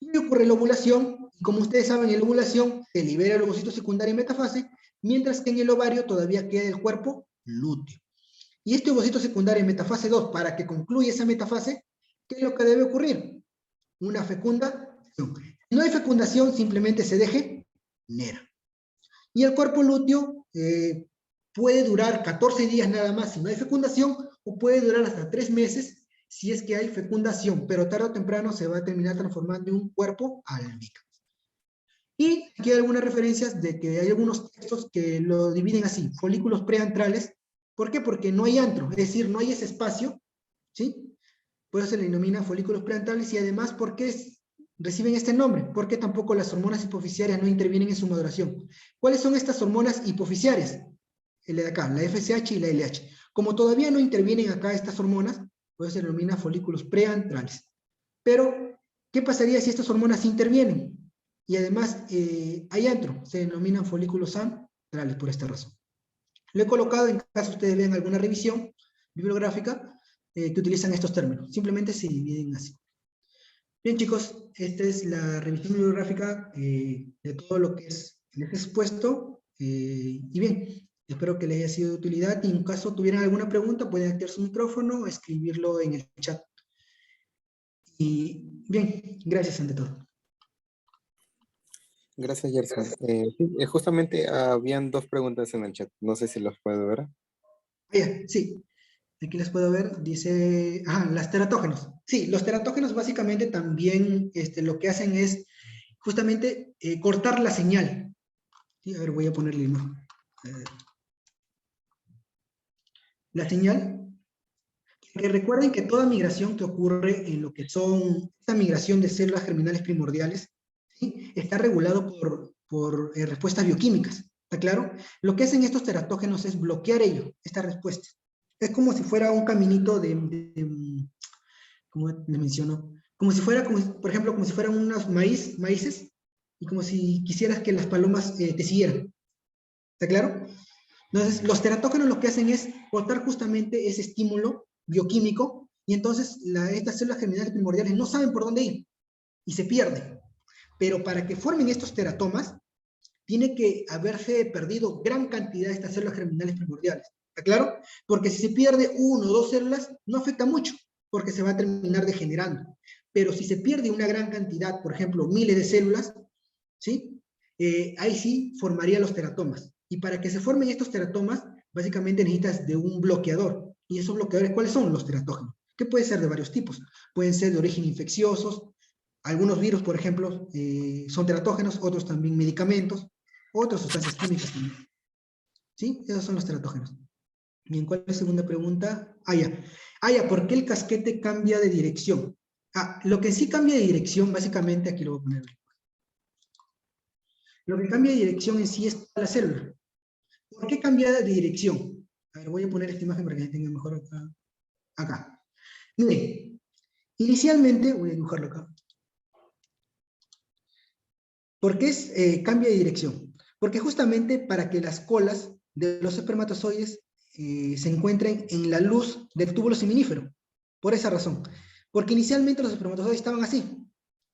Y ocurre la ovulación, y como ustedes saben, en la ovulación se libera el ovocito secundario en metafase, mientras que en el ovario todavía queda el cuerpo lúteo. Y este ovocito secundario en metafase 2, para que concluya esa metafase, ¿qué es lo que debe ocurrir? Una fecundación. Si no hay fecundación, simplemente se degenera. Y el cuerpo lúteo puede durar 14 días nada más si no hay fecundación, o puede durar hasta 3 meses si es que hay fecundación, pero tarde o temprano se va a terminar transformando en un cuerpo albicans. Y aquí hay algunas referencias de que hay algunos textos que lo dividen así: folículos preantrales. ¿Por qué? Porque no hay antro, es decir, no hay ese espacio, ¿sí? Por eso se le denomina folículos preantrales, y además, ¿por qué reciben este nombre? Porque tampoco las hormonas hipofisiarias no intervienen en su maduración. ¿Cuáles son estas hormonas hipofisiarias? El de acá, la FSH y la LH. Como todavía no intervienen acá estas hormonas, pues se denomina folículos preantrales. Pero, ¿qué pasaría si estas hormonas intervienen? Y además hay antro, se denominan folículos antrales por esta razón. Lo he colocado en caso ustedes vean alguna revisión bibliográfica que utilizan estos términos. Simplemente se dividen así. Bien, chicos, esta es la revisión bibliográfica de todo lo que les he expuesto. Y bien, espero que les haya sido de utilidad, y en caso tuvieran alguna pregunta pueden activar su micrófono o escribirlo en el chat. Y bien, gracias ante todo. Gracias, Gerson. Sí, justamente habían 2 preguntas en el chat. No sé si los puedo ver. Sí, aquí les puedo ver, dice, las teratógenos. Sí, los teratógenos básicamente también lo que hacen es justamente cortar la señal. Sí, a ver, voy a ponerle imagen. La señal, que recuerden que toda migración que ocurre en lo que son, esta migración de células germinales primordiales, ¿sí?, está regulado por respuestas bioquímicas, ¿está claro? Lo que hacen estos teratógenos es bloquear esta respuesta. Es como si fuera un caminito ¿cómo les menciono? Como si fuera, por ejemplo, como si fueran unos maíces, y como si quisieras que las palomas te siguieran. ¿Está claro? Entonces, los teratógenos lo que hacen es cortar justamente ese estímulo bioquímico, y entonces estas células germinales primordiales no saben por dónde ir, y se pierden. Pero para que formen estos teratomas, tiene que haberse perdido gran cantidad de estas células germinales primordiales. ¿Está claro? Porque si se pierde 1 o 2 células, no afecta mucho, porque se va a terminar degenerando. Pero si se pierde una gran cantidad, por ejemplo, miles de células, ¿sí?, ahí sí formaría los teratomas. Y para que se formen estos teratomas, básicamente necesitas de un bloqueador. ¿Y esos bloqueadores cuáles son? Los teratógenos, que pueden ser de varios tipos. Pueden ser de origen infecciosos, algunos virus, por ejemplo, son teratógenos, otros también medicamentos, otras sustancias químicas también. ¿Sí? Esos son los teratógenos. Bien, ¿cuál es la segunda pregunta? ¿Por qué el casquete cambia de dirección? Lo que sí cambia de dirección, básicamente, aquí lo voy a poner. Lo que cambia de dirección en sí es la célula. ¿Por qué cambia de dirección? A ver, voy a poner esta imagen para que se tenga mejor acá. Acá. Miren, inicialmente, voy a dibujarlo acá. ¿Por qué cambia de dirección? Porque justamente para que las colas de los espermatozoides se encuentren en la luz del túbulo seminífero. Por esa razón. Porque inicialmente los espermatozoides estaban así,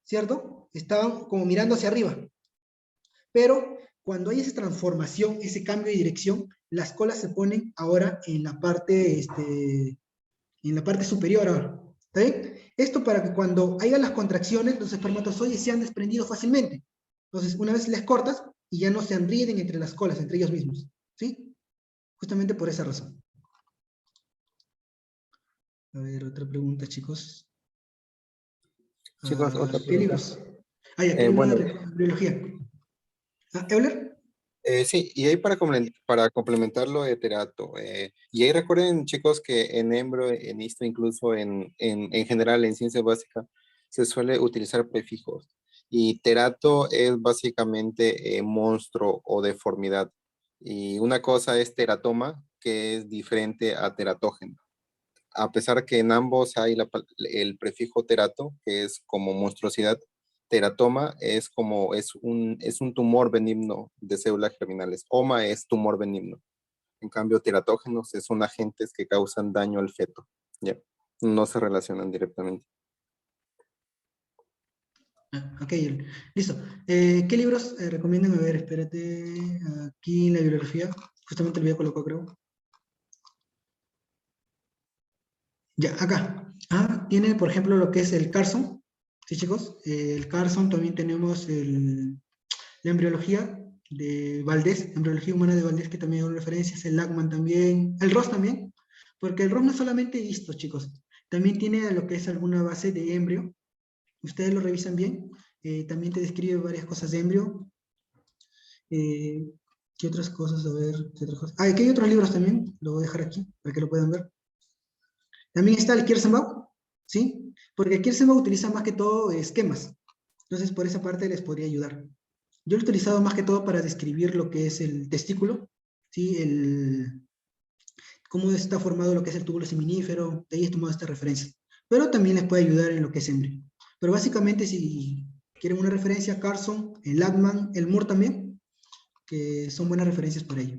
¿cierto? Estaban como mirando hacia arriba. Pero cuando hay esa transformación, ese cambio de dirección, las colas se ponen ahora en la parte, superior ahora. ¿Está bien? Esto para que cuando haya las contracciones, los espermatozoides sean desprendidos fácilmente. Entonces, una vez les cortas, y ya no se enriden entre las colas, entre ellos mismos. ¿Sí? Justamente por esa razón. A ver, otra pregunta, chicos. Chicos, otra ¿Qué pregunta. libros? Ya tenemos Bueno, una biología. ¿Euler? sí, y ahí para complementar lo de terato, y ahí recuerden, chicos, que en Embro, en ISTO, incluso en general en ciencia básica, se suele utilizar prefijos. Y terato es básicamente monstruo o deformidad. Y una cosa es teratoma, que es diferente a teratógeno. A pesar que en ambos hay el prefijo terato, que es como monstruosidad, teratoma es un tumor benigno de células germinales. Oma es tumor benigno. En cambio, teratógenos son agentes que causan daño al feto. ¿Ya? No se relacionan directamente. Ok, listo. ¿Qué libros recomiendan? A ver, espérate. Aquí en la bibliografía. Justamente lo voy a colocar, creo. Ya, acá. Tiene, por ejemplo, lo que es el Carson. ¿Sí, chicos? El Carson, también tenemos la embriología de Valdés, embriología humana de Valdés, que también hay referencias, el Lachman también, el Ross también, porque el Ross no es solamente visto, chicos, también tiene lo que es alguna base de embrio, ustedes lo revisan bien, también te describe varias cosas de embrio. ¿Qué otras cosas? A ver, ¿qué otras cosas? Aquí hay otros libros también, lo voy a dejar aquí para que lo puedan ver. También está el Kiersembach, ¿sí? Porque Kiersembach utiliza más que todo esquemas. Entonces, por esa parte les podría ayudar. Yo lo he utilizado más que todo para describir lo que es el testículo, ¿sí? Cómo está formado lo que es el túbulo seminífero, de ahí he tomado estas referencias. Pero también les puede ayudar en lo que es embrión. Pero básicamente, si quieren una referencia, Carson, el Latman, el Moore también, que son buenas referencias para ello.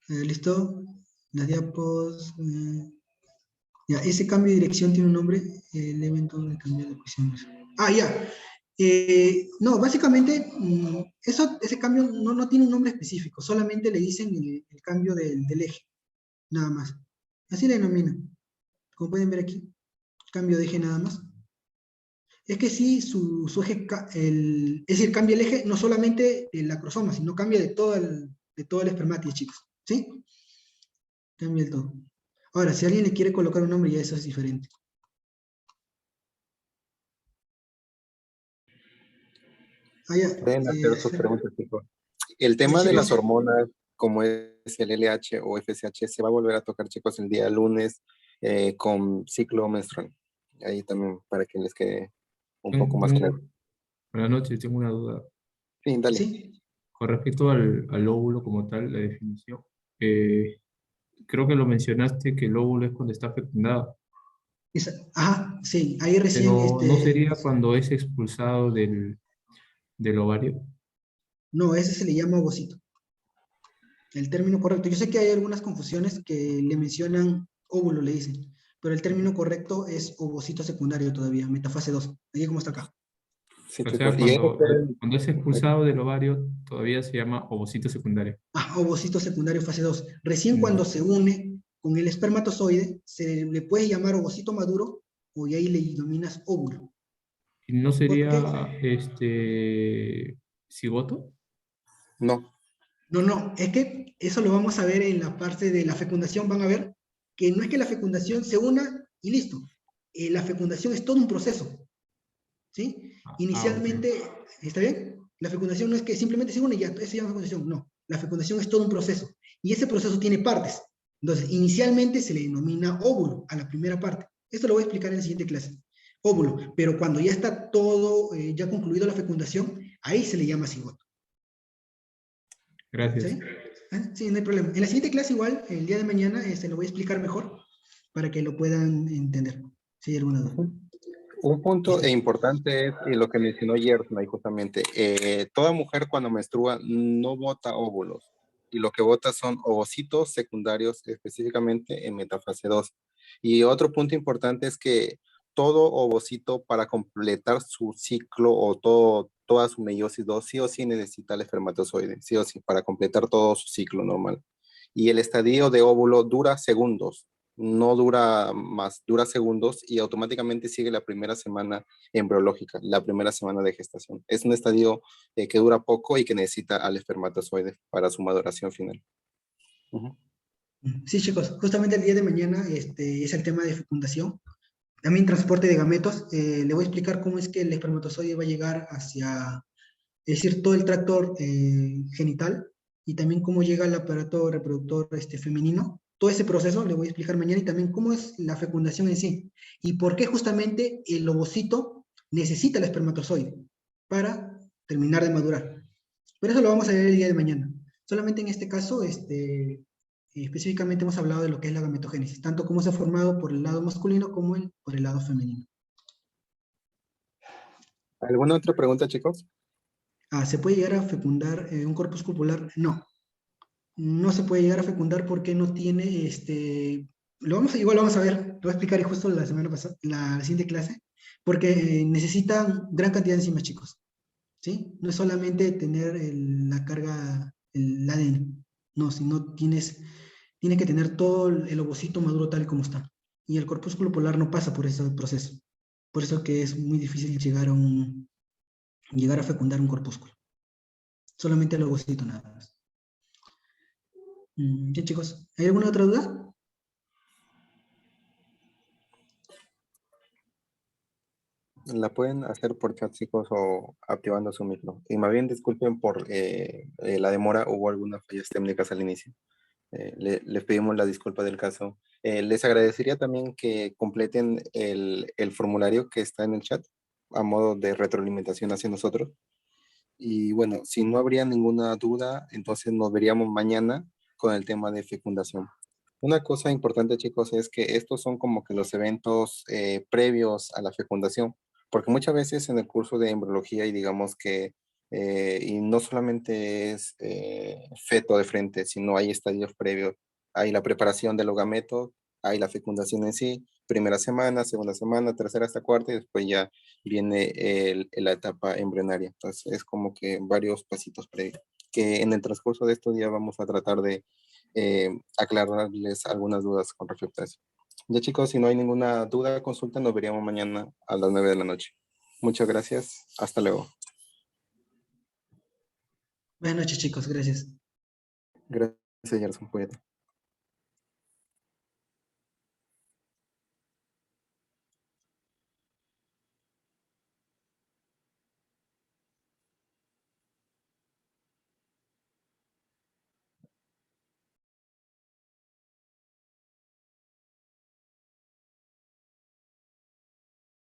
¿Listo? Las diapos. Ya, ese cambio de dirección tiene un nombre, el evento de cambio de posición. Ya. No, básicamente, ese cambio no tiene un nombre específico, solamente le dicen el cambio del eje, nada más. Así le denominan. Como pueden ver aquí, cambio de eje nada más. Es que sí, su eje, es decir, cambia el eje no solamente el acrosoma, sino cambia de todo el espermátido, chicos. ¿Sí? Cambia el todo. Ahora, si alguien le quiere colocar un nombre, ya eso es diferente. Ya. Pueden hacer sus preguntas, chicos. El Ya, tema de las chicos. hormonas, como es el LH o FSH, se va a volver a tocar, chicos, el día lunes con ciclo menstrual. Ahí también para que les quede un poco más claro. Buenas noches, tengo una duda. Sí, dale. ¿Sí? Con respecto al óvulo como tal, la definición, eh, creo que lo mencionaste que el óvulo es cuando está fecundado, Sí, ahí recién, pero ¿no sería cuando es expulsado del ovario? no, ese se le llama ovocito, el término correcto. Yo sé que hay algunas confusiones que le mencionan óvulo, le dicen, pero el término correcto es ovocito secundario todavía, metafase 2, ahí como está acá. Sí, O chicos. sea, Y ahí cuando es expulsado del ovario, todavía se llama ovocito secundario. Ovocito secundario fase 2. Recién Ya. cuando se une con el espermatozoide, se le puede llamar ovocito maduro, o y ahí le denominas óvulo. ¿Y no ¿Por qué? sería cigoto? No. No, es que eso lo vamos a ver en la parte de la fecundación, van a ver que no es que la fecundación se una y listo. La fecundación es todo un proceso, ¿sí? Ok. Inicialmente, ¿está bien? La fecundación no es que simplemente se une y ya, eso se llama fecundación, no. La fecundación es todo un proceso y ese proceso tiene partes. Entonces, inicialmente se le denomina óvulo a la primera parte. Esto lo voy a explicar en la siguiente clase. Óvulo, pero cuando ya está todo, ya concluido la fecundación, ahí se le llama cigoto. Gracias. ¿Sí? ¿Ah? Sí, no hay problema. En la siguiente clase igual, el día de mañana, lo voy a explicar mejor para que lo puedan entender, si hay alguna duda. Un punto Listo. importante es y lo que mencionó Gerson ahí justamente. Toda mujer cuando menstrua no bota óvulos y lo que bota son ovocitos secundarios específicamente en metafase 2. Y otro punto importante es que todo ovocito para completar su ciclo o toda su meiosis 2 sí o sí necesita el espermatozoide, sí o sí, para completar todo su ciclo normal. Y el estadio de óvulo dura segundos, no dura más, dura segundos y automáticamente sigue la primera semana embriológica, la primera semana de gestación. Es un estadio que dura poco y que necesita al espermatozoide para su maduración final. Ujú. Sí, chicos, justamente el día de mañana es el tema de fecundación. También transporte de gametos. Le voy a explicar cómo es que el espermatozoide va a llegar hacia, es decir, todo el tracto genital y también cómo llega al aparato reproductor femenino. Todo ese proceso le voy a explicar mañana y también cómo es la fecundación en sí y por qué justamente el ovocito necesita el espermatozoide para terminar de madurar. Pero eso lo vamos a ver el día de mañana. Solamente en este caso, específicamente hemos hablado de lo que es la gametogénesis, tanto cómo se ha formado por el lado masculino como por el lado femenino. ¿Alguna otra pregunta, chicos? ¿Se puede llegar a fecundar un corpus cupular? No, no se puede llegar a fecundar porque no tiene, igual lo vamos a ver, lo voy a explicar justo la semana pasada, la siguiente clase, porque necesitan gran cantidad de enzimas, chicos, ¿sí? No es solamente tener la carga, el ADN, no, sino tienes que tener todo el ovocito maduro tal como está. Y el corpúsculo polar no pasa por ese proceso. Por eso que es muy difícil llegar a fecundar un corpúsculo. Solamente el ovocito nada más. Bien, chicos, ¿hay alguna otra duda? La pueden hacer por chat, chicos, o activando su micro. Y más bien disculpen por la demora, hubo algunas fallas técnicas al inicio. Les pedimos la disculpa del caso. Les agradecería también que completen el formulario que está en el chat a modo de retroalimentación hacia nosotros. Y bueno, si no habría ninguna duda, entonces nos veríamos mañana con el tema de fecundación. Una cosa importante, chicos, es que estos son como que los eventos previos a la fecundación, porque muchas veces en el curso de embriología y digamos que, y no solamente es feto de frente, sino hay estadios previos, hay la preparación de los gametos, hay la fecundación en sí, primera semana, segunda semana, tercera hasta cuarta, y después ya viene la etapa embrionaria. Entonces es como que varios pasitos previos, que en el transcurso de estos días vamos a tratar de aclararles algunas dudas con respecto a eso. Ya chicos, si no hay ninguna duda, consulta, nos veríamos mañana a las 9 de la noche. Muchas gracias, hasta luego. Buenas noches, chicos, gracias. Gracias, Gerson, cuídate.